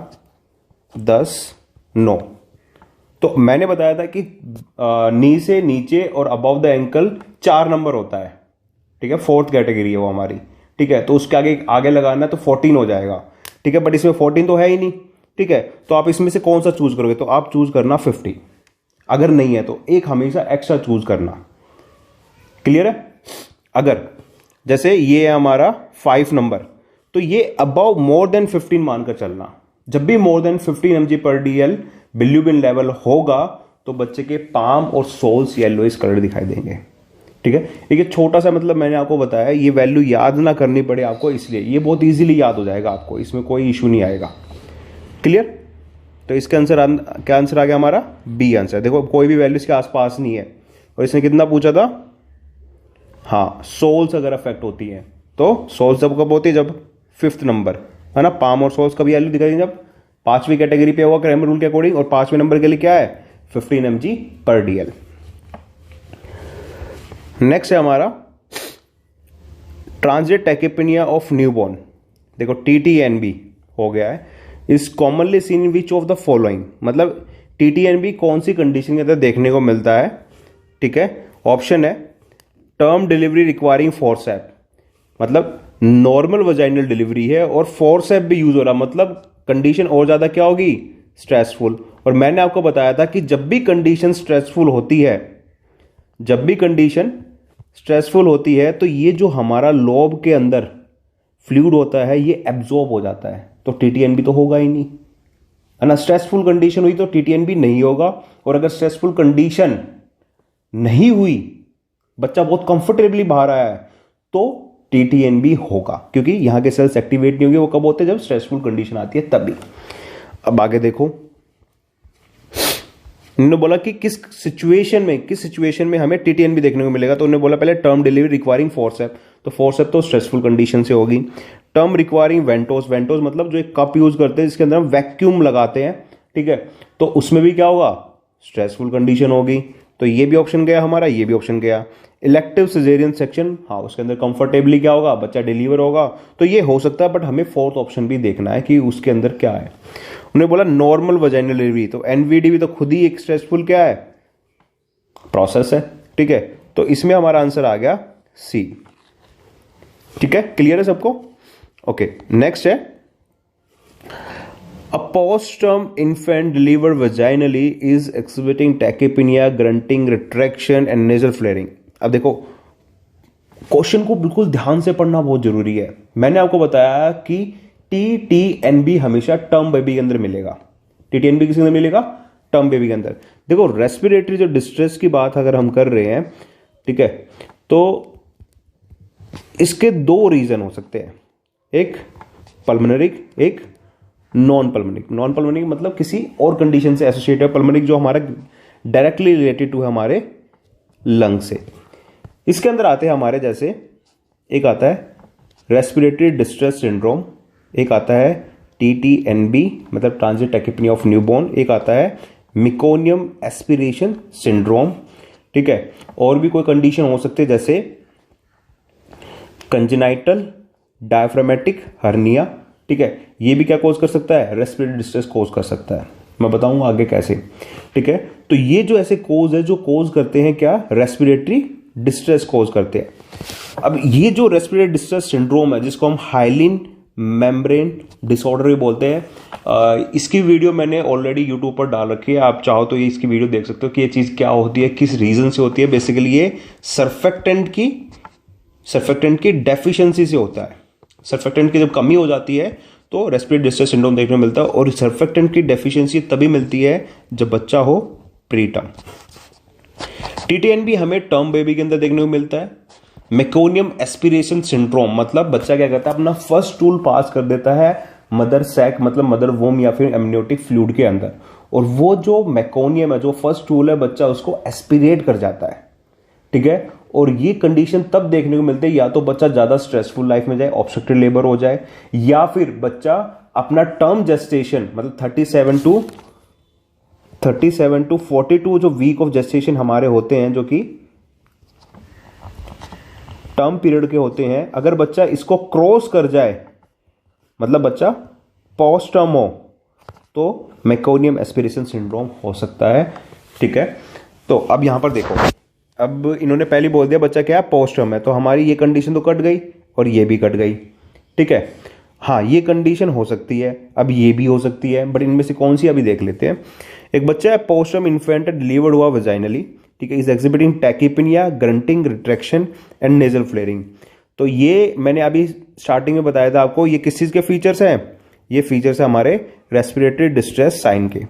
Speaker 1: 10, 9। तो मैंने बताया था कि नी से नीचे और अबव द एंकल 4 नंबर होता है, ठीक है, 4th कैटेगरी है वो हमारी, ठीक है। तो उसके आगे आगे लगाना तो 14 हो जाएगा, ठीक है, बट इसमें 14 तो है ही नहीं, ठीक है। तो आप इसमें से कौन सा चूज करोगे, तो आप चूज करना 50, अगर नहीं है तो एक हमेशा एक्स्ट्रा चूज करना, क्लियर है। अगर जैसे ये है हमारा 5 नंबर, तो ये अबव मोर देन 15 मानकर चलना, जब भी more than 15 mg/dl bilirubin level होगा तो बच्चे के पाम और सोल्स येलोइश कलर दिखाई देंगे, ठीक है। एक छोटा सा मतलब मैंने आपको बताया, ये वैल्यू याद ना करनी पड़े आपको, इसलिए ये बहुत इजीली याद हो जाएगा आपको, इसमें कोई इशू नहीं आएगा, क्लियर। तो इसका आंसर क्या आंसर आ गया हमारा, बी आंसर। देखो कोई भी वैल्यू इसके आसपास नहीं है, और इसने कितना पूछा था, हाँ, सोल्स अगर अफेक्ट होती है तो सोल्स जब कब होती है, जब 5th नंबर है ना, पाम और सोल्स कभी वैल्यू दिखाई जब 5वीं कैटेगरी पे होगा क्रैमर रूल के अकॉर्डिंग, और 5वें नंबर के लिए क्या है, 15 mg/dl। नेक्स्ट है हमारा ट्रांजिट टैकिपेनिया ऑफ न्यूबॉर्न। देखो TTNB हो गया है, is commonly seen in which of the following, मतलब TTNB कौन सी कंडीशन के अंदर देखने को मिलता है, ठीक है। ऑप्शन है टर्म डिलीवरी रिक्वायरिंग फोर्सेप, मतलब नॉर्मल वजाइनल डिलीवरी है और फोर्सेप भी यूज हो रहा, मतलब कंडीशन और ज्यादा क्या होगी, स्ट्रेसफुल। और मैंने आपको बताया था कि जब भी कंडीशन स्ट्रेसफुल होती है, जब भी कंडीशन स्ट्रेसफुल होती है तो ये जो हमारा लोब के अंदर फ्लूइड होता है ये एब्जॉर्ब हो जाता है, तो TTNB तो होगा ही नहीं, है ना। स्ट्रेसफुल कंडीशन हुई तो TTNB नहीं होगा, और अगर स्ट्रेसफुल कंडीशन नहीं हुई, बच्चा बहुत कंफर्टेबली बाहर आया है, तो TTNB होगा, क्योंकि यहां के सेल्स एक्टिवेट नहीं होंगे। वो कब होते हैं, जब स्ट्रेसफुल कंडीशन आती है तभी। अब आगे देखो, उन्होंने बोला कि किस सिचुएशन में हमें TTNB देखने को मिलेगा, तो उन्होंने बोला पहले टर्म डिलीवरी रिक्वायरिंग फोर्सेप, तो फोर्सेप तो स्ट्रेसफुल कंडीशन से होगी। टर्म रिक्वायरिंग वेंटोस मतलब जो एक कप यूज करते हैं जिसके अंदर हम वैक्यूम लगाते हैं, ठीक है, तो उसमें भी क्या होगा, स्ट्रेसफुल कंडीशन होगी, तो ये भी ऑप्शन गया हमारा, ये भी ऑप्शन गया। इलेक्टिव सिजेरियन सेक्शन, हाँ, उसके अंदर कंफर्टेबली क्या होगा, बच्चा डिलीवर होगा, तो ये हो सकता है, बट हमें 4th ऑप्शन भी देखना है कि उसके अंदर क्या है। उन्हें बोला नॉर्मल वजाइनल डिलीवरी, तो NVD भी तो खुद ही एक स्ट्रेसफुल क्या है, प्रोसेस है, ठीक है। तो इसमें हमारा आंसर आ गया C, ठीक है, क्लियर है सबको। ओके, नेक्स्ट है A postpartum infant delivered vaginally is exhibiting tachypnea, grunting, retraction and nasal flaring। अब देखो क्वेश्चन को बिल्कुल ध्यान से पढ़ना बहुत जरूरी है। मैंने आपको बताया कि TTNB हमेशा टर्म बेबी के अंदर मिलेगा। TTNB किसके अंदर मिलेगा, टर्म बेबी के अंदर। देखो रेस्पिरेटरी जो डिस्ट्रेस की बात अगर हम कर रहे हैं, ठीक है, तो इसके 2 रीजन हो सकते हैं, एक पल्मोनरिक, एक नॉन पल्मोनिक मतलब किसी और कंडीशन से एसोसिएटेड है, पल्मोनिक जो हमारा डायरेक्टली रिलेटेड टू है हमारे लंग से। इसके अंदर आते हैं हमारे, जैसे एक आता है रेस्पिरेटरी डिस्ट्रेस सिंड्रोम, एक आता है TTNB मतलब ट्रांजिट टैकिपेनिया ऑफ न्यूबॉर्न, एक आता है मिकोनियम एस्पिरेशन सिंड्रोम, ठीक है। और भी कोई कंडीशन हो सकते हैं जैसे कंजेनाइटल डायफ्रामेटिक हर्निया, ठीक है, ये भी क्या कॉज कर सकता है, रेस्पिरेटरी डिस्ट्रेस कॉज कर सकता है। मैं बताऊंगा आगे कैसे, ठीक है। तो ये जो ऐसे कॉज है जो कॉज करते हैं क्या, रेस्पिरेटरी डिस्ट्रेस कॉज करते हैं। अब ये जो रेस्पिरेटरी डिस्ट्रेस सिंड्रोम है जिसको हम हाइलिन मेम्ब्रेन डिसऑर्डर भी बोलते हैं, इसकी वीडियो मैंने ऑलरेडी यूट्यूब पर डाल रखी है, आप चाहो तो ये इसकी वीडियो देख सकते हो कि ये चीज क्या होती है, किस रीजन से होती है। बेसिकली ये सर्फेक्टेंट की डेफिशिएंसी से होता है। सर्फेक्टेंट की जब कमी हो जाती है तो रेस्पिरेटरी डिस्ट्रेस सिंड्रोम देखने को मिलता है। और सर्फेक्टेंट की डेफिशिएंसी तभी मिलती है जब बच्चा हो प्री टर्म। टीटीएन भी हमें टर्म बेबी के अंदर देखने को मिलता है। मेकोनियम एस्पिरेशन सिंड्रोम मतलब बच्चा क्या करता है, अपना फर्स्ट स्टूल पास कर देता है मदर सैक मतलब मदर वोम या फिर एमनियोटिक फ्लूइड के अंदर, और वो जो मेकोनियम है, जो फर्स्ट स्टूल है, बच्चा उसको एस्पिरेट कर जाता है। ठीक है, और ये कंडीशन तब देखने को मिलती है या तो बच्चा ज्यादा स्ट्रेसफुल लाइफ में जाए, ऑब्स्ट्रक्टिव लेबर हो जाए, या फिर बच्चा अपना टर्म जेस्टेशन मतलब 37 टू 42 जो वीक ऑफ जेस्टेशन हमारे होते हैं, जो कि टर्म पीरियड के होते हैं, अगर बच्चा इसको क्रॉस कर जाए मतलब बच्चा पोस्ट टर्म हो, तो मेकोनियम एस्पिरेशन सिंड्रोम हो सकता है। ठीक है, तो अब यहां पर देखो, अब इन्होंने पहले बोल दिया बच्चा क्या है, पोस्ट टर्म है, तो हमारी ये कंडीशन तो कट गई और ये भी कट गई। ठीक है, हाँ ये कंडीशन हो सकती है, अब ये भी हो सकती है, बट इनमें से कौन सी अभी देख लेते हैं। एक बच्चा है पोस्ट टर्म इन्फेंट डिलीवर्ड हुआ वेजाइनली, ठीक है, is exhibiting tachypnoea, grunting, retraction and nasal flaring. तो ये मैंने अभी स्टार्टिंग में बताया था आपको, ये किस चीज के फीचर्स हैं, ये फीचर्स है हमारे रेस्पिरेटरी डिस्ट्रेस साइन के।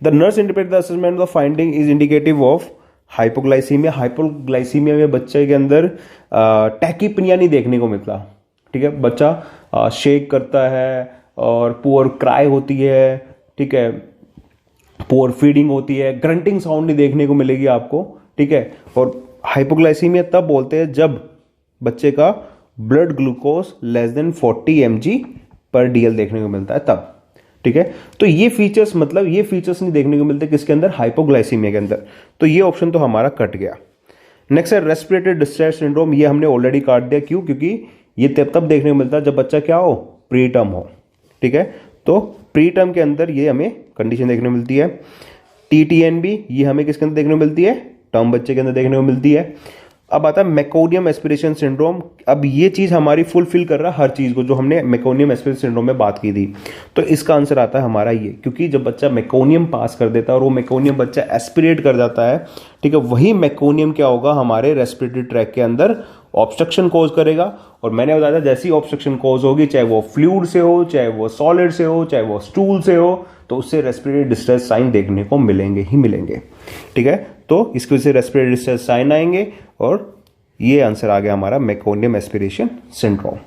Speaker 1: The nurse interpret the assessment of finding is indicative of hypoglycaemia. Hypoglycaemia में बच्चे के अंदर टैकीपिनिया नहीं देखने को मिलता। ठीक है, बच्चा शेक करता है और पुअर क्राई होती है, ठीक है, पुअर फीडिंग होती है, ग्रंटिंग साउंड नहीं देखने को मिलेगी आपको। ठीक है, और हाइपोग्लाइसीमिया तब बोलते हैं जब बच्चे का blood glucose less than 40 mg पर DL देखने को मिलता है तब। ठीक है, तो ये फीचर्स मतलब ये फीचर्स नहीं देखने को मिलते किसके अंदर, हाइपोग्लाइसीमिया के अंदर, तो ये ऑप्शन तो हमारा कट गया। नेक्स्ट है रेस्पिरेटरी डिस्ट्रेस सिंड्रोम, ये हमने ऑलरेडी काट दिया, क्यों, क्योंकि ये तब देखने को मिलता है जब बच्चा क्या हो, प्री टर्म हो। ठीक है, तो प्री टर्म के अंदर ये हमें कंडीशन देखने को मिलती है। TTN भी ये हमें किसके अंदर देखने को मिलती है, टर्म बच्चे के अंदर देखने को मिलती है। अब आता है मेकोनियम एस्पिरेशन सिंड्रोम। अब ये चीज हमारी फुलफिल कर रहा है हर चीज को जो हमने मेकोनियम एस्पिरेशन सिंड्रोम में बात की थी, तो इसका आंसर आता है हमारा ये, क्योंकि जब बच्चा मेकोनियम पास कर देता है और वो मेकोनियम बच्चा एस्पिरेट कर जाता है, ठीक है, वही मेकोनियम क्या होगा, हमारे रेस्पिरेटरी ट्रैक के अंदर ऑब्स्ट्रक्शन कॉज करेगा। और मैंने बताया था जैसी ऑब्स्ट्रक्शन कॉज होगी, चाहे वो फ्लूइड से हो, चाहे वो सॉलिड से हो, चाहे वो स्टूल से हो, तो उससे रेस्पिरेटरी डिस्ट्रेस साइन देखने को मिलेंगे ही मिलेंगे। ठीक है, तो इसकी वजह से रेस्पिरेटरी डिस्ट्रेस साइन आएंगे, और ये आंसर आ गया हमारा मेकोनियम एस्पिरेशन सिंड्रोम।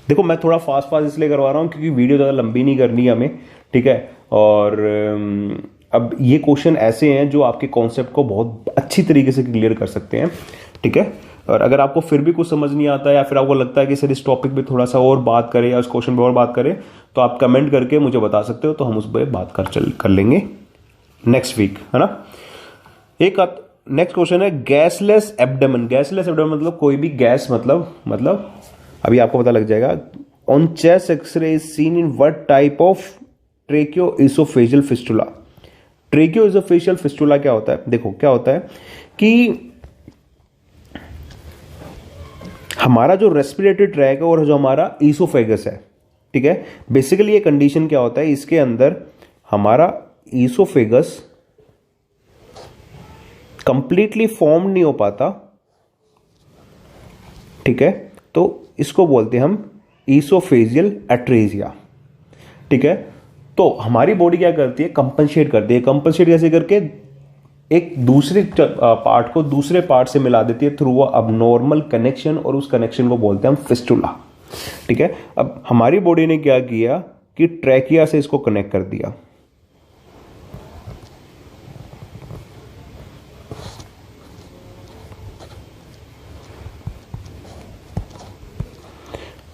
Speaker 1: देखो मैं थोड़ा फास्ट इसलिए करवा रहा हूं क्योंकि वीडियो ज़्यादा लंबी नहीं करनी है हमें। ठीक है, और अब ये क्वेश्चन ऐसे हैं जो आपके कॉन्सेप्ट को बहुत अच्छी तरीके से क्लियर कर सकते हैं। ठीक है, और अगर आपको फिर भी कुछ समझ नहीं आता या फिर आपको लगता है कि सर इस टॉपिक पे थोड़ा सा और बात करें या उस क्वेश्चन पे और बात करें, तो आप कमेंट करके मुझे बता सकते हो, तो हम उस पर बात कर लेंगे नेक्स्ट वीक, है ना। एक नेक्स्ट क्वेश्चन है गैसलेस एब्डोमेन। गैसलेस एब्डोमेन मतलब कोई भी गैस मतलब अभी आपको पता लग जाएगा। On chest x-ray is seen in what type of tracheoesophageal fistula. Tracheoesophageal fistula क्या होता है, देखो क्या होता है कि हमारा जो रेस्पिरेटरी ट्रैक है और जो हमारा ईसोफेगस है, ठीक है, बेसिकली ये कंडीशन क्या होता है, इसके अंदर हमारा ईसोफेगस कंप्लीटली फॉर्म नहीं हो पाता। ठीक है, तो इसको बोलते हैं हम ईसोफेजियल एट्रेजिया। ठीक है, तो हमारी बॉडी क्या करती है, कंपनसेट करती है। कंपनसेट कैसे करके, एक दूसरे पार्ट को दूसरे पार्ट से मिला देती है थ्रू अ अबनॉर्मल कनेक्शन, और उस कनेक्शन को बोलते हैं हम फिस्टुला। ठीक है, अब हमारी बॉडी ने क्या किया कि ट्रैकिया से इसको कनेक्ट कर दिया।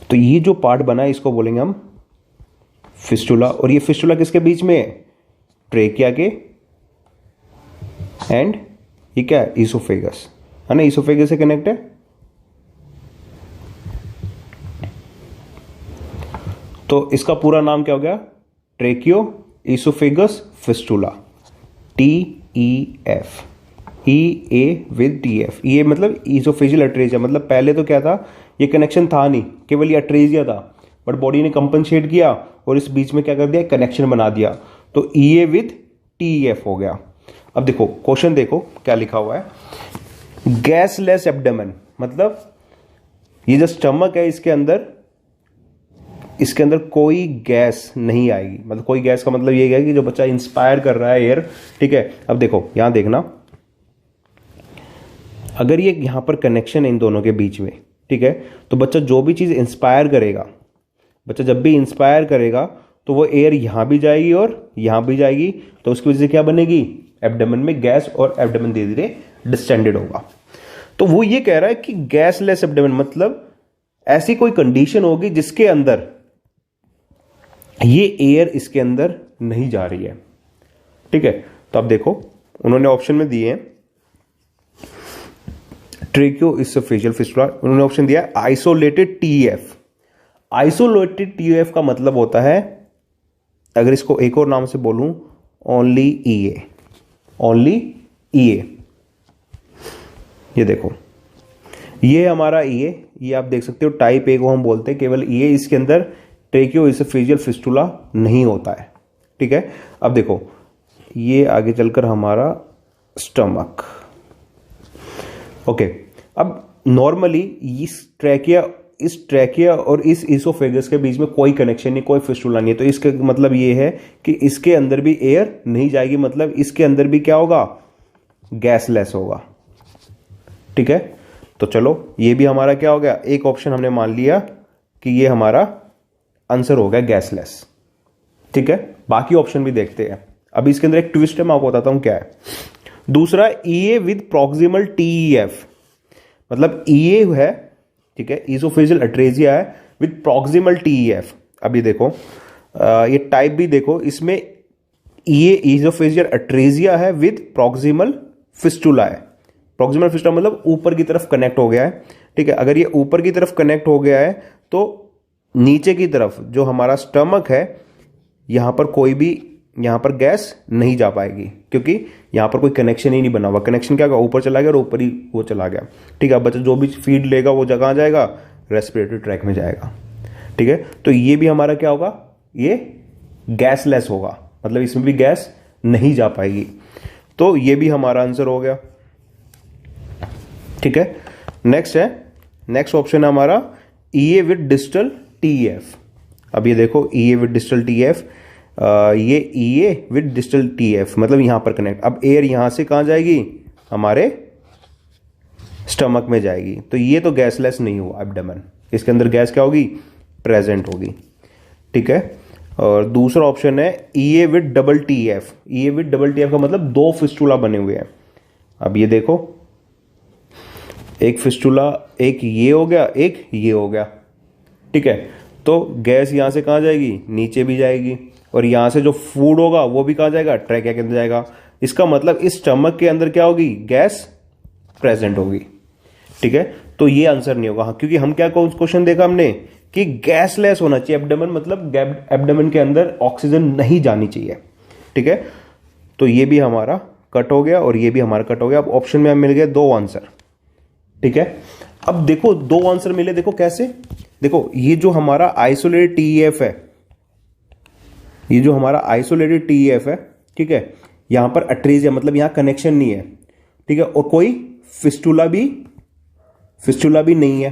Speaker 1: तो ये जो पार्ट बना है इसको बोलेंगे हम फिस्टुला। और ये फिस्टुला किसके बीच में है, ट्रेकिया के एंड ये क्या है, ईसोफेगस, है ना, ईसोफेगस से कनेक्ट है। तो इसका पूरा नाम क्या हो गया, ट्रेकियो oesophagus fistula, TEF, EA with TF। ये मतलब ईसोफेजियल एट्रेजिया, मतलब पहले तो क्या था, ये कनेक्शन था नहीं, केवल ये एट्रेजिया था, बट बॉडी ने कंपनसेट किया और इस बीच में क्या कर दिया, कनेक्शन बना दिया, तो EA विद TEF हो गया। अब देखो क्वेश्चन देखो क्या लिखा हुआ है, गैसलेस एब्डोमेन मतलब ये जो स्टमक है इसके अंदर इसके अंदर कोई गैस नहीं आएगी। मतलब कोई गैस का मतलब ये है कि जो बच्चा इंस्पायर कर रहा है एयर, ठीक है। अब देखो यहां देखना, अगर ये यहां पर कनेक्शन है इन दोनों के बीच में, ठीक है, तो बच्चा जो भी चीज इंस्पायर करेगा, बच्चा जब भी इंस्पायर करेगा तो वो एयर यहां भी जाएगी और यहां भी जाएगी, तो उसकी वजह से क्या बनेगी, एब्डोमेन में गैस, और एब्डोमेन धीरे धीरे डिस्टेंडेड होगा। तो वो ये कह रहा है कि गैसलेस एब्डोमेन मतलब ऐसी कोई कंडीशन होगी जिसके अंदर ये एयर इसके अंदर नहीं जा रही है, ठीक है। तो अब देखो उन्होंने ऑप्शन में दिए हैं ट्रेकियोइसोफेजियल फिस्टुला, उन्होंने ऑप्शन दिया आइसोलेटेड टीएफ। आइसोलेटेड टीएफ का मतलब होता है, अगर इसको एक और नाम से बोलूं, ओनली ईए, ओनली ईए। ये देखो ये हमारा ईए, ये आप देख सकते हो टाइप ए को हम बोलते हैं केवल ईए, इसके अंदर ट्रेकियोइसोफेजियल फिस्टुला नहीं होता है, ठीक है। अब देखो ये आगे चलकर हमारा स्टमक, ओके। अब नॉर्मली इस ट्रैकिया और इस इसोफेगस के बीच में कोई कनेक्शन नहीं, कोई फिस्टुला नहीं है, तो इसका मतलब ये है कि इसके अंदर भी एयर नहीं जाएगी, मतलब इसके अंदर भी क्या होगा, गैसलेस होगा, ठीक है। तो चलो ये भी हमारा क्या हो गया, एक ऑप्शन हमने मान लिया कि ये हमारा आंसर हो गया गैसलेस, ठीक है। बाकी ऑप्शन भी देखते हैं। अभी इसके अंदर एक ट्विस्ट है, मैं आपको बताता हूं क्या है। दूसरा ईए विद प्रॉक्सिमल टीईएफ, मतलब ईए है, ठीक है, इसोफेजियल अट्रेजिया है विद प्रॉक्सिमल टीईएफ। अभी देखो ये टाइप भी देखो, इसमें ईए इसोफेजियल अट्रेजिया है विद प्रॉक्सिमल फिस्टुला है। प्रॉक्सिमल फिस्टुला मतलब ऊपर की तरफ कनेक्ट हो गया है, ठीक है। अगर ये ऊपर की तरफ कनेक्ट हो गया है तो नीचे की तरफ जो हमारा स्टमक है, यहां पर कोई भी, यहां पर गैस नहीं जा पाएगी, क्योंकि यहां पर कोई कनेक्शन ही नहीं बना हुआ। कनेक्शन क्या होगा, ऊपर चला गया और ऊपर ही वो चला गया, ठीक है। बच्चा जो भी फीड लेगा वो जगह जाएगा, रेस्पिरेटरी ट्रैक में जाएगा, ठीक है। तो ये भी हमारा क्या होगा, ये गैसलेस होगा, मतलब इसमें भी गैस नहीं जा पाएगी। तो ये भी हमारा आंसर हो गया, ठीक है। नेक्स्ट ऑप्शन है हमारा ईए विद डिस्टल टीएफ। अब ये देखो ईए विद डिस्टल टीएफ, ये ईए विद डिस्टल टीएफ मतलब यहां पर कनेक्ट। अब एयर यहां से कहां जाएगी, हमारे स्टमक में जाएगी, तो ये तो गैसलेस नहीं हुआ एब्डोमेन, इसके अंदर गैस क्या होगी, प्रेजेंट होगी, ठीक है। और दूसरा ऑप्शन है EA with double TF. EA with double TF का मतलब दो फिस्टुला बने हुए हैं। अब ये देखो एक फिस्टुला, एक ये हो गया, एक ये हो गया, ठीक है। तो गैस यहां से कहां जाएगी, नीचे भी जाएगी, और यहां से जो फूड होगा वो भी कहां जाएगा, ट्रैकिया के अंदर जाएगा। इसका मतलब इस स्टमक के अंदर क्या होगी, गैस प्रेजेंट होगी, ठीक है। तो ये आंसर नहीं होगा, क्योंकि हम क्या क्वेश्चन देखा हमने कि गैसलेस होना चाहिए एब्डोमेन, मतलब एब्डोमेन के अंदर ऑक्सीजन नहीं जानी चाहिए, ठीक है। तो ये भी हमारा कट हो गया और ये भी हमारा कट हो गया। अब ऑप्शन में मिल गए दो आंसर, ठीक है। अब देखो दो आंसर मिले, देखो कैसे, देखो ये जो हमारा आइसोलेटेड टीईएफ है, ये जो हमारा आइसोलेटेड टीईएफ है, ठीक है, यहां पर अट्रेजिया मतलब यहां कनेक्शन नहीं है, ठीक है, और कोई फिस्टुला भी नहीं है,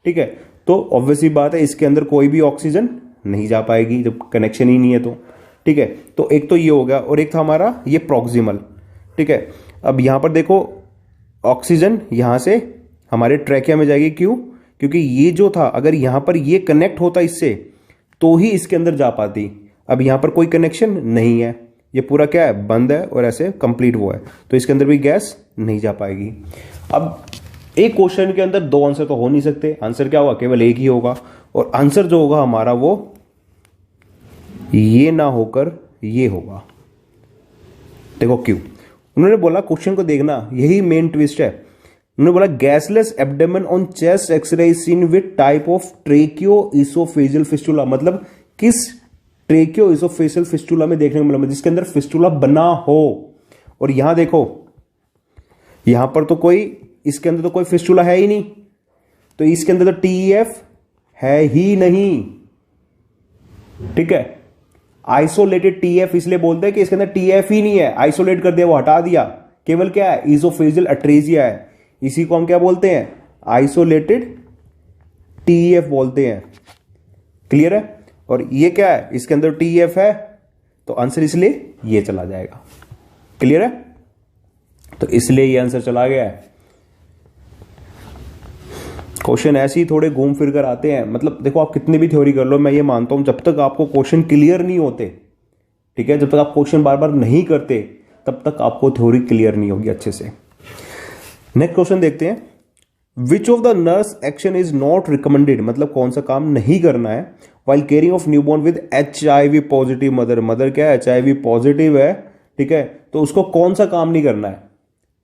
Speaker 1: ठीक है। तो ऑब्वियसली बात है इसके अंदर कोई भी ऑक्सीजन नहीं जा पाएगी जब कनेक्शन ही नहीं है, तो ठीक है। तो एक तो ये हो गया, और एक था हमारा ये प्रॉक्सिमल, ठीक है। अब यहां पर देखो ऑक्सीजन यहां से हमारे ट्रैकिया में जाएगी, क्यों, क्योंकि ये जो था अगर यहां पर ये कनेक्ट होता इससे तो ही इसके अंदर जा पाती। अब यहां पर कोई कनेक्शन नहीं है, ये पूरा क्या है, बंद है और ऐसे कंप्लीट वो है, तो इसके अंदर भी गैस नहीं जा पाएगी। अब एक क्वेश्चन के अंदर दो आंसर तो हो नहीं सकते, आंसर क्या होगा, केवल एक ही होगा, और आंसर जो होगा हमारा वो ये ना होकर ये होगा। देखो क्यों, उन्होंने बोला, क्वेश्चन को देखना, यही मेन ट्विस्ट है। उन्होंने बोला gasless abdomen on chest x-ray seen with type of tracheoesophageal fistula, मतलब किस ट्रेकियोइसोफेजियल फिस्टुला में देखने को मिला, जिसके अंदर फिस्टुला बना हो। और यहां देखो, यहां पर तो कोई, इसके अंदर तो कोई फिस्टुला है ही नहीं, तो इसके अंदर तो टीईएफ है ही नहीं, ठीक है। आइसोलेटेड टीएफ इसलिए बोलते हैं कि इसके अंदर टीएफ ही नहीं है, आइसोलेट कर दिया, वो हटा दिया, केवल क्या है, इसोफेजियल अट्रेजिया है, इसी को हम क्या बोलते हैं, आइसोलेटेड टीएफ बोलते हैं, क्लियर है? और ये क्या है, इसके अंदर TF है, तो आंसर इसलिए ये चला जाएगा। क्लियर है? तो इसलिए ये आंसर चला गया है। क्वेश्चन ऐसे ही थोड़े घूम फिर कर आते हैं, मतलब देखो आप कितनी भी थ्योरी कर लो, मैं ये मानता हूं जब तक आपको क्वेश्चन क्लियर नहीं होते, ठीक है, जब तक आप क्वेश्चन बार बार नहीं करते तब तक आपको थ्योरी क्लियर नहीं होगी अच्छे से। नेक्स्ट क्वेश्चन देखते हैं। विच of the nurse action is not recommended, मतलब कौन सा काम नहीं करना है while caring of newborn with HIV positive mother. Mother क्या है, HIV पॉजिटिव है, ठीक है, तो उसको कौन सा काम नहीं करना है,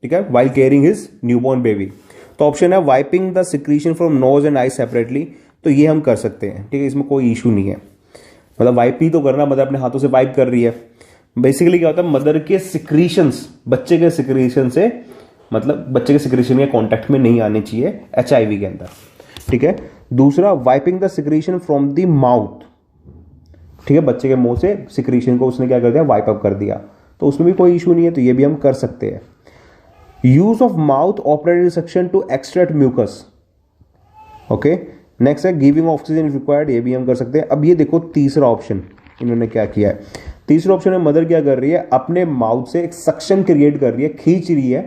Speaker 1: ठीक है, while caring his newborn baby. तो ऑप्शन है wiping the secretion from knows and I separately, तो ये हम कर सकते हैं, ठीक है, इसमें कोई इशू नहीं है, मतलब वाइप ही तो करना, मदर अपने हाथों से वाइप कर रही है। बेसिकली क्या होता है, मदर के सिक्रीशंस, बच्चे के सिक्रीशन से, मतलब बच्चे के सिक्रीशन के कांटेक्ट में नहीं आने चाहिए HIV के अंदर, ठीक है। दूसरा wiping the secretion from the mouth, ठीक है, बच्चे के मुंह से सिक्रीशन को उसने क्या कर दिया, वाइप अप कर दिया, तो उसमें भी कोई इशू नहीं है, तो ये भी हम कर सकते हैं। Use of mouth operated suction to extract mucus, okay. Next है गिविंग ऑक्सीजन रिक्वायर्ड, ये भी हम कर सकते हैं। अब ये देखो तीसरा ऑप्शन इन्होंने क्या किया है, तीसरा ऑप्शन में मदर क्या कर रही है, अपने माउथ से एक सक्शन क्रिएट कर रही है, खींच रही है,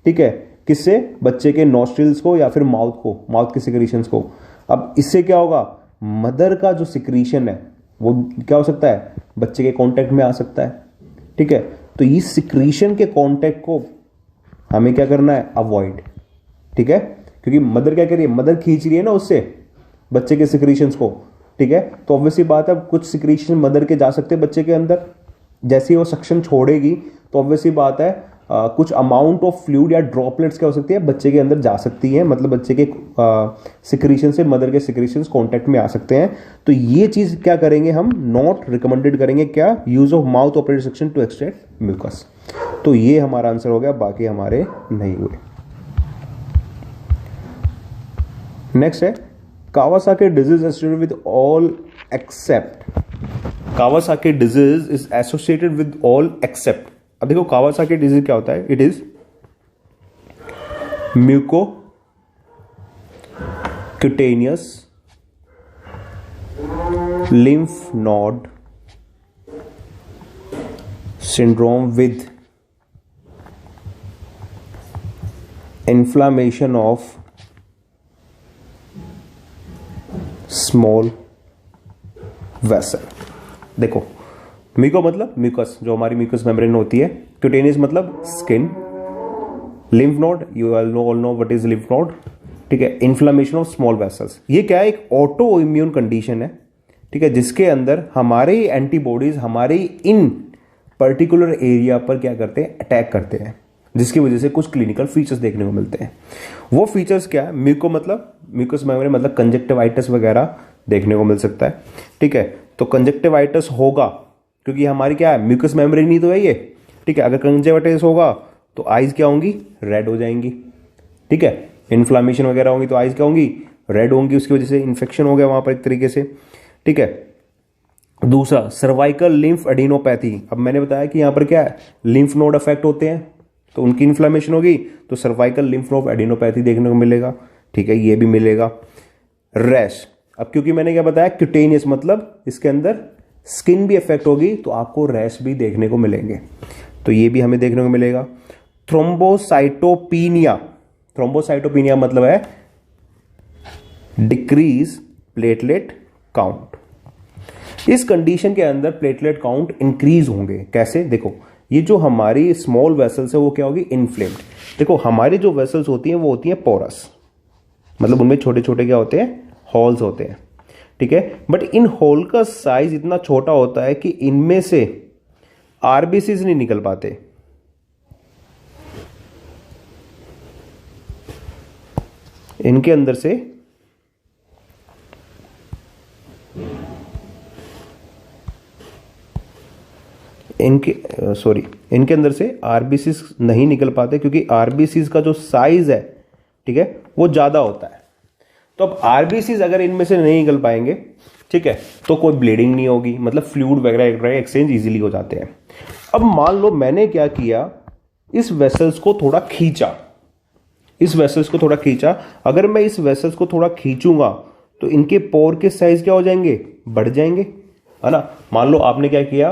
Speaker 1: ठीक है, किससे, बच्चे के नॉस्ट्रिल्स को या फिर माउथ को, माउथ के सिक्रीशंस को। अब इससे क्या होगा, मदर का जो सिक्रीशन है वो क्या हो सकता है, बच्चे के कांटेक्ट में आ सकता है, ठीक है। तो ये सिक्रीशन के कांटेक्ट को हमें क्या करना है, अवॉइड, ठीक है, क्योंकि मदर क्या कर रही है, मदर खींच रही है ना उससे बच्चे के सिक्रीशंस को, ठीक है, तो ऑब्वियसली बात है कुछ सिक्रीशन मदर के जा सकते हैं बच्चे के अंदर, जैसे ही वो सक्शन छोड़ेगी तो ऑब्वियसली बात है कुछ अमाउंट ऑफ फ्लूइड या ड्रॉपलेट्स क्या हो सकती है, बच्चे के अंदर जा सकती है, मतलब बच्चे के सिक्रीशन से मदर के सिक्रीशन कांटेक्ट में आ सकते हैं। तो ये चीज क्या करेंगे हम, नॉट रिकमेंडेड करेंगे, क्या, use of mouth operated suction to extract mucus. तो ये हमारा आंसर हो गया, बाकी हमारे नहीं हुए। नेक्स्ट है Kawasaki disease associated with all except, Kawasaki disease is associated with all except. अब देखो कावासाकी डिजीज क्या होता है, it is muco cutaneous lymph node syndrome with inflammation of small vessel. देखो म्यूको मतलब म्यूकस, जो हमारी म्यूकस मेम्ब्रेन होती है, क्यूटेनियस मतलब skin, lymph node, you all know what is lymph node, ठीक है, इन्फ्लामेशन ऑफ स्मॉल वेसल्स। ये क्या है, एक ऑटो इम्यून कंडीशन है, ठीक है, जिसके अंदर हमारे एंटीबॉडीज हमारे इन पर्टिकुलर एरिया पर क्या करते हैं, अटैक करते हैं, जिसकी वजह से कुछ क्लिनिकल फीचर्स देखने को मिलते हैं। वो फीचर्स क्या है, म्यूको मतलब म्यूकस मेम्ब्रेन मतलब कंजक्टिवाइटिस वगैरह देखने को मिल सकता है, ठीक है। तो कंजक्टिवाइटिस होगा क्योंकि हमारी क्या है, म्यूकस मेम्ब्रेन ही तो है ये, ठीक है। अगर कंजक्टिवाइटिस होगा तो आईज क्या होंगी, रेड हो जाएंगी, ठीक है। इन्फ्लामेशन वगैरह होंगी तो आईज क्या होंगी, रेड होंगी, उसकी वजह से इन्फेक्शन हो गया वहां पर एक तरीके से, ठीक है। दूसरा सर्वाइकल लिम्फ एडिनोपैथी, अब मैंने बताया कि यहां पर क्या है, लिम्फ नोड अफेक्ट होते हैं तो उनकी इन्फ्लामेशन होगी, तो सर्वाइकल लिम्फ नोड एडिनोपैथी देखने को मिलेगा, ठीक है, ये भी मिलेगा। रैश, अब क्योंकि मैंने क्या बताया, क्यूटेनियस मतलब इसके अंदर स्किन भी अफेक्ट होगी तो आपको रैश भी देखने को मिलेंगे, तो ये भी हमें देखने को मिलेगा। थ्रोम्बोसाइटोपिनिया, थ्रोम्बोसाइटोपिनिया मतलब है डिक्रीज प्लेटलेट काउंट। इस कंडीशन के अंदर प्लेटलेट काउंट इंक्रीज होंगे, कैसे, देखो ये जो हमारी स्मॉल वेसल्स है वो क्या होगी, इन्फ्लेम्ड। देखो हमारी जो वेसल्स होती हैं वो होती हैं पोरस, मतलब उनमें छोटे छोटे क्या होते हैं, होल्स होते हैं, ठीक है। बट इन होल का साइज इतना छोटा होता है कि इनमें से आरबीसीज नहीं निकल पाते, इनके अंदर से इनके अंदर से आरबीसीज नहीं निकल पाते क्योंकि आरबीसीज का जो साइज है, ठीक है, वो ज्यादा होता है। तो अब आरबीसीज अगर इनमें से नहीं निकल पाएंगे, ठीक है, तो कोई ब्लीडिंग नहीं होगी, मतलब फ्लूइड वगैरह एक्सचेंज इजीली हो जाते हैं। अब मान लो मैंने क्या किया, इस वेसल्स को थोड़ा खींचा, इस वेसल्स को थोड़ा खींचा, अगर मैं इस वेसल्स को थोड़ा खींचूंगा तो इनके पोर के साइज क्या हो जाएंगे, बढ़ जाएंगे, है ना। मान लो आपने क्या किया,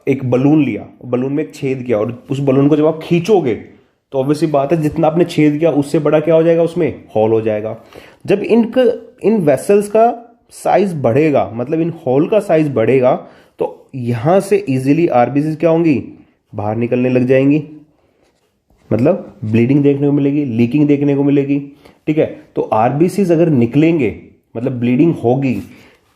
Speaker 1: एक बलून लिया, बलून में एक छेद किया, और उस बलून को जब आप खींचोगे तो ऑब्वियसली बात है जितना आपने छेद किया उससे बड़ा क्या हो जाएगा, उसमें होल हो जाएगा। जब इन वेसल्स का साइज बढ़ेगा, मतलब इन होल का साइज बढ़ेगा, तो यहां से इजीली आरबीसी क्या होंगी, बाहर निकलने लग जाएंगी, मतलब ब्लीडिंग देखने को मिलेगी, लीकिंग देखने को मिलेगी, ठीक है। तो आरबीसीज अगर निकलेंगे, मतलब ब्लीडिंग होगी,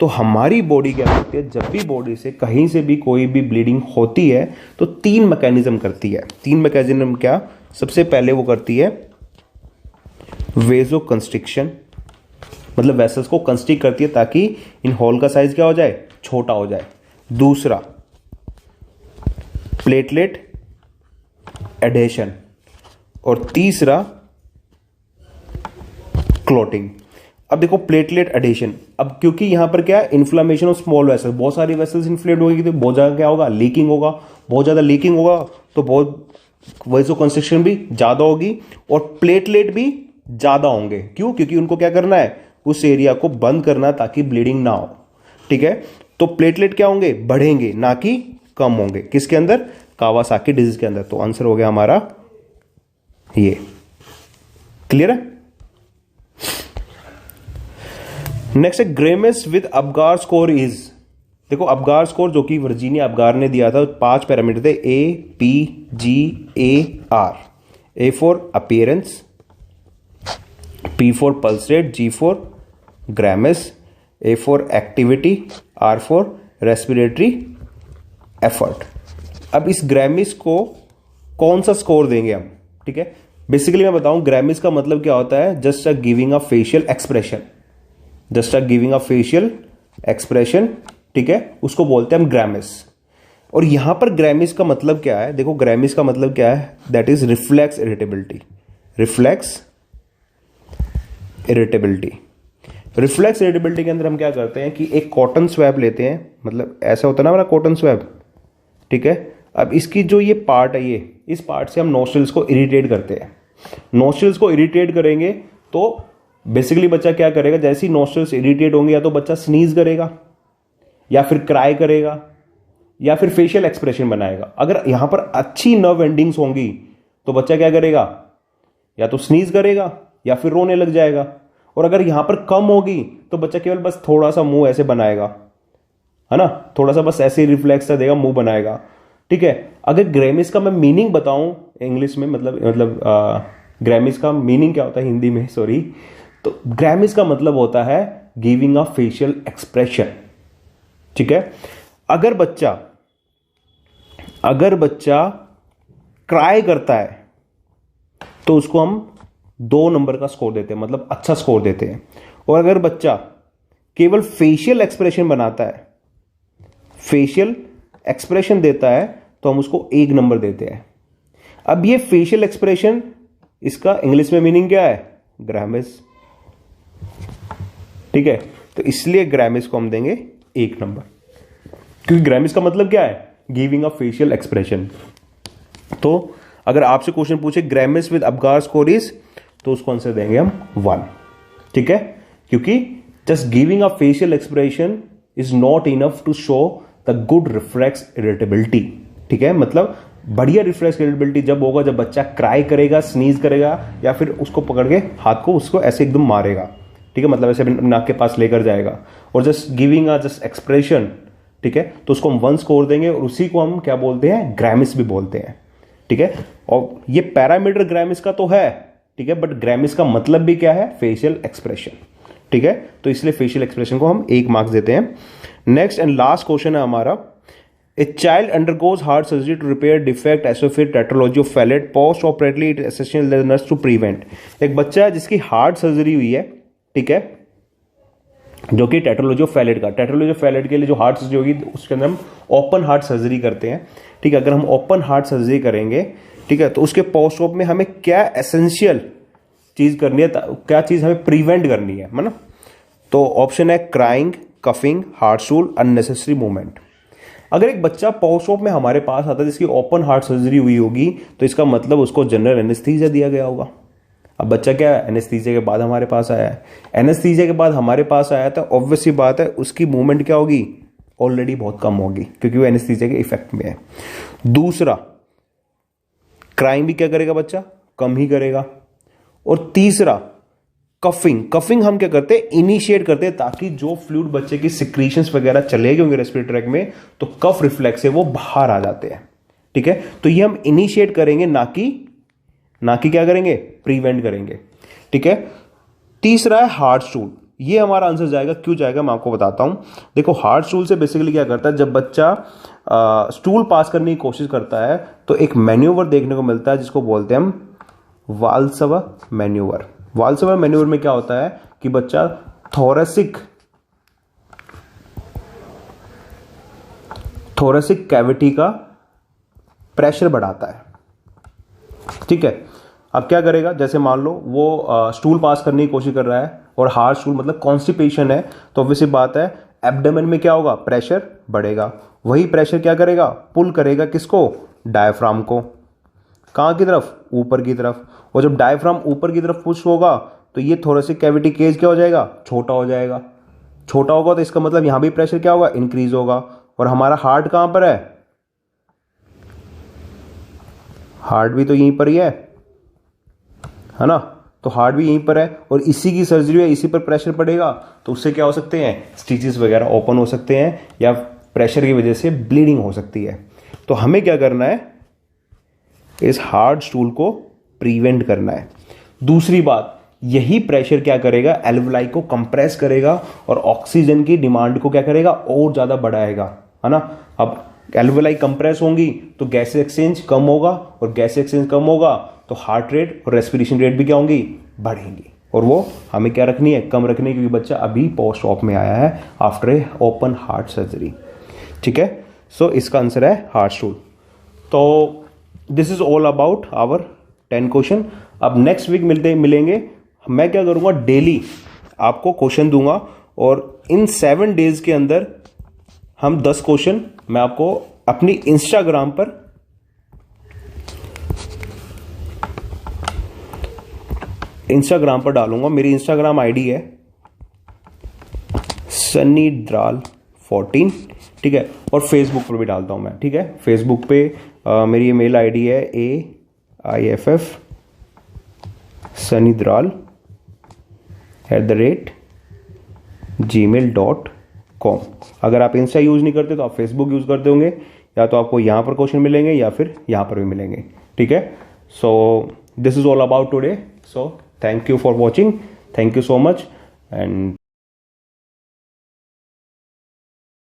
Speaker 1: तो हमारी बॉडी क्या करती है, जब भी बॉडी से कहीं से भी कोई भी ब्लीडिंग होती है तो 3 मैकेनिज्म करती है। 3 मैकेनिज्म क्या, सबसे पहले वो करती है वेजो कंस्ट्रिक्शन, मतलब वेसल्स को कंस्ट्रिक्ट करती है ताकि इन होल का साइज क्या हो जाए, छोटा हो जाए। दूसरा प्लेटलेट एडेशन, और तीसरा क्लॉटिंग। अब देखो प्लेटलेट एडेशन, अब क्योंकि यहां पर क्या है, इन्फ्लामेशन ऑफ स्मॉल वेसल, बहुत सारी वेसल्स इन्फ्लेट होगी तो बहुत ज्यादा क्या होगा, लीकिंग होगा, बहुत ज्यादा लीकिंग होगा तो बहुत वेसो कंस्ट्रिक्शन भी ज्यादा होगी, और प्लेटलेट भी ज्यादा होंगे। क्यों, क्योंकि उनको क्या करना है, उस एरिया को बंद करना ताकि ब्लीडिंग ना हो, ठीक है। तो प्लेटलेट क्या होंगे, बढ़ेंगे, ना कि कम होंगे। किसके अंदर, कावासाकी डिजीज के अंदर। तो आंसर हो गया हमारा ये। क्लियर है। नेक्स्ट है ग्रेमिस विद अबगार स्कोर इज। देखो अबगार स्कोर जो कि वर्जीनिया अबगार ने दिया था, 5 पैरामीटर थे, APGAR। A for appearance, P for pulse rate, G for grimace, A for activity, R for respiratory effort. अब इस ग्रामिस को कौन सा स्कोर देंगे हम, ठीक है। बेसिकली मैं बताऊं ग्रामिस का मतलब क्या होता है, just a giving a facial expression, just a giving a facial expression, ठीक है, उसको बोलते हैं हम ग्रामिस। और यहां पर ग्रामिस का मतलब क्या है, देखो ग्रामिस का मतलब क्या है, that is reflex irritability. Reflex irritability, reflex irritability के अंदर हम क्या करते हैं कि एक कॉटन स्वैब लेते हैं, मतलब ऐसा होता है ना हमारा कॉटन स्वैब, ठीक है। अब इसकी जो ये पार्ट है, ये इस पार्ट से हम नोस्ट्रिल्स को इरिटेट करते हैं। नोस्ट्रिल्स को इरिटेट करेंगे तो बेसिकली बच्चा क्या करेगा, जैसे ही नोस्ट्रिल्स इरिटेट होंगे या तो बच्चा स्नीज करेगा, या फिर क्राई करेगा, या फिर फेशियल एक्सप्रेशन बनाएगा। अगर यहां पर अच्छी नर्व एंडिंग्स होंगी तो बच्चा क्या करेगा, या तो स्नीज करेगा या फिर रोने लग जाएगा। और अगर यहां पर कम होगी तो बच्चा केवल बस थोड़ा सा मुंह ऐसे बनाएगा, है ना, थोड़ा सा बस ऐसे रिफ्लेक्स सा देगा, मुंह बनाएगा, ठीक है। अगर ग्रेमिस का मैं मीनिंग बताऊं इंग्लिश में, मतलब ग्रेमिस का मीनिंग क्या होता है हिंदी में, सॉरी, तो ग्रेमिस का मतलब होता है गिविंग अ फेशियल एक्सप्रेशन, ठीक है। अगर बच्चा क्राई करता है तो उसको हम 2 नंबर का स्कोर देते हैं, मतलब अच्छा स्कोर देते हैं। और अगर बच्चा केवल फेशियल एक्सप्रेशन बनाता है, फेशियल एक्सप्रेशन देता है, तो हम उसको 1 नंबर देते हैं। अब ये फेशियल एक्सप्रेशन, इसका इंग्लिश में मीनिंग क्या है, ग्रामिस, ठीक है। तो इसलिए ग्रामिस को हम देंगे 1 नंबर, क्योंकि ग्रामिस का मतलब क्या है, गिविंग अ फेशियल एक्सप्रेशन। तो अगर आपसे क्वेश्चन पूछे grimace with Apgar score is, तो उसको आंसर देंगे हम 1, ठीक है। क्योंकि just giving a facial expression is not enough to show the good reflex irritability, ठीक है। मतलब बढ़िया रिफ्लेक्स इरिटेबिलिटी जब होगा जब बच्चा क्राई करेगा, स्नीज करेगा, या फिर उसको पकड़ के हाथ को उसको ऐसे एकदम मारेगा, ठीक है, मतलब ऐसे नाक के पास लेकर जाएगा, और जस्ट गिविंग अ जस्ट एक्सप्रेशन, ठीक है, तो उसको हम 1 स्कोर देंगे, और उसी को हम क्या बोलते हैं, ग्रामिस भी बोलते हैं, ठीक है। और ये पैरामीटर ग्रामिस का तो है, ठीक है, बट ग्रामिस का मतलब भी क्या है, फेशियल एक्सप्रेशन, ठीक है। तो इसलिए फेशियल एक्सप्रेशन को हम 1 मार्क्स देते हैं। नेक्स्ट एंड लास्ट क्वेश्चन है हमारा, a child undergoes heart surgery to repair defect एसोफेट tetralogy of Fallot, post operatively it essential nurse to prevent. एक बच्चा है जिसकी हार्ट सर्जरी हुई है, ठीक है, जो कि टेट्रोलॉजी ऑफ फैलेट का, टेट्रोलॉजी ऑफ फैलेट के लिए जो हार्ट सर्जरी होगी उसके अंदर हम ओपन हार्ट सर्जरी करते हैं, ठीक है। अगर हम ओपन हार्ट सर्जरी करेंगे, ठीक है, तो उसके पोस्ट ऑप में हमें क्या एसेंशियल चीज करनी है, क्या चीज हमें प्रिवेंट करनी है ना। तो ऑप्शन है crying, coughing, heart stool, unnecessary movement. अगर एक बच्चा पोस्ट ऑप में हमारे पास आता है जिसकी ओपन हार्ट सर्जरी हुई होगी, तो इसका मतलब उसको जनरल एनेस्थीसिया दिया गया होगा, अब बच्चा क्या है, एनेस्थीसिया के बाद हमारे पास आया है, एनेस्थीसिया के बाद हमारे पास आया था, ऑब्वियस सी बात है उसकी मूवमेंट क्या होगी, ऑलरेडी बहुत कम होगी, क्योंकि वो एनेस्थीसिया के इफेक्ट में है। दूसरा, क्राइम भी क्या करेगा बच्चा, कम ही करेगा। और तीसरा, कफिंग, कफिंग हम क्या करते हैं, इनिशिएट करते हैं, ताकि जो फ्लूइड बच्चे की सिक्रीशंस वगैरह चले गए होंगे रेस्पिरेटरी ट्रैक्ट में, तो कफ रिफ्लेक्स है वो बाहर आ जाते हैं। ठीक है, तो ये हम इनिशिएट करेंगे, ना कि क्या करेंगे, प्रिवेंट करेंगे। ठीक है। तीसरा है हार्ड स्टूल। ये हमारा आंसर जाएगा, क्यों जाएगा मैं आपको बताता हूं। देखो, हार्ड स्टूल से बेसिकली क्या करता है, जब बच्चा स्टूल पास करने की कोशिश करता है तो एक मैन्यूवर देखने को मिलता है जिसको बोलते हैं हम वाल्सवर मैन्यूवर। वाल्सवर मैन्यूवर में क्या होता है कि बच्चा थोरेसिक कैविटी का प्रेशर बढ़ाता है। ठीक है, अब क्या करेगा, जैसे मान लो वो स्टूल पास करने की कोशिश कर रहा है, और हार्ड स्टूल मतलब कॉन्स्टिपेशन है, तो ऑब्वियस बात है एब्डोमेन में क्या होगा, प्रेशर बढ़ेगा। वही प्रेशर क्या करेगा, पुल करेगा किसको, डायफ्राम को। कहां की तरफ, ऊपर की तरफ। और जब डायफ्राम ऊपर की तरफ पुश होगा तो ये थोरेसिक कैविटी केज क्या हो जाएगा, छोटा हो जाएगा। छोटा होगा तो इसका मतलब यहां भी प्रेशर क्या होगा, इंक्रीज होगा। और हमारा हार्ट कहां पर है, हार्ट भी तो यहीं पर ही है ना, तो हार्ट भी यहीं पर है, और इसी की सर्जरी है, इसी पर प्रेशर पड़ेगा, तो उससे क्या हो सकते हैं, स्टिचेस वगैरह ओपन हो सकते हैं, या प्रेशर की वजह से ब्लीडिंग हो सकती है। तो हमें क्या करना है, इस हार्ड स्टूल को प्रिवेंट करना है। दूसरी बात, यही प्रेशर क्या करेगा, एल्वुलाई को कंप्रेस करेगा और ऑक्सीजन की डिमांड को क्या करेगा, और ज्यादा बढ़ाएगा, है ना। अब एल्वुलाई कंप्रेस होंगी तो गैस एक्सचेंज कम होगा, और गैस एक्सचेंज कम होगा तो हार्ट रेट और रेस्पिरेशन रेट भी क्या होंगी, बढ़ेंगी। और वो हमें क्या रखनी है, कम रखनी है, क्योंकि बच्चा अभी पोस्ट ऑप में आया है after a open heart surgery. ठीक है, सो इसका आंसर है हार्ट स्टूल। तो this is all about our 10 question. अब नेक्स्ट वीक मिलेंगे। मैं क्या करूंगा, डेली आपको क्वेश्चन दूंगा, और इन 7 डेज के अंदर हम 10 क्वेश्चन मैं आपको अपनी इंस्टाग्राम पर डालूंगा। मेरी इंस्टाग्राम आईडी है sunnydral14। ठीक है, और फेसबुक पर भी डालता हूं मैं। ठीक है, फेसबुक पे मेरी मेल आईडी है AIFF sunnydral@gmail.com। अगर आप इंस्टा यूज नहीं करते तो आप फेसबुक यूज करते होंगे, या तो आपको यहां पर क्वेश्चन मिलेंगे या फिर यहां पर भी मिलेंगे। ठीक है, so this is all about today. So thank you for watching, thank you so much, and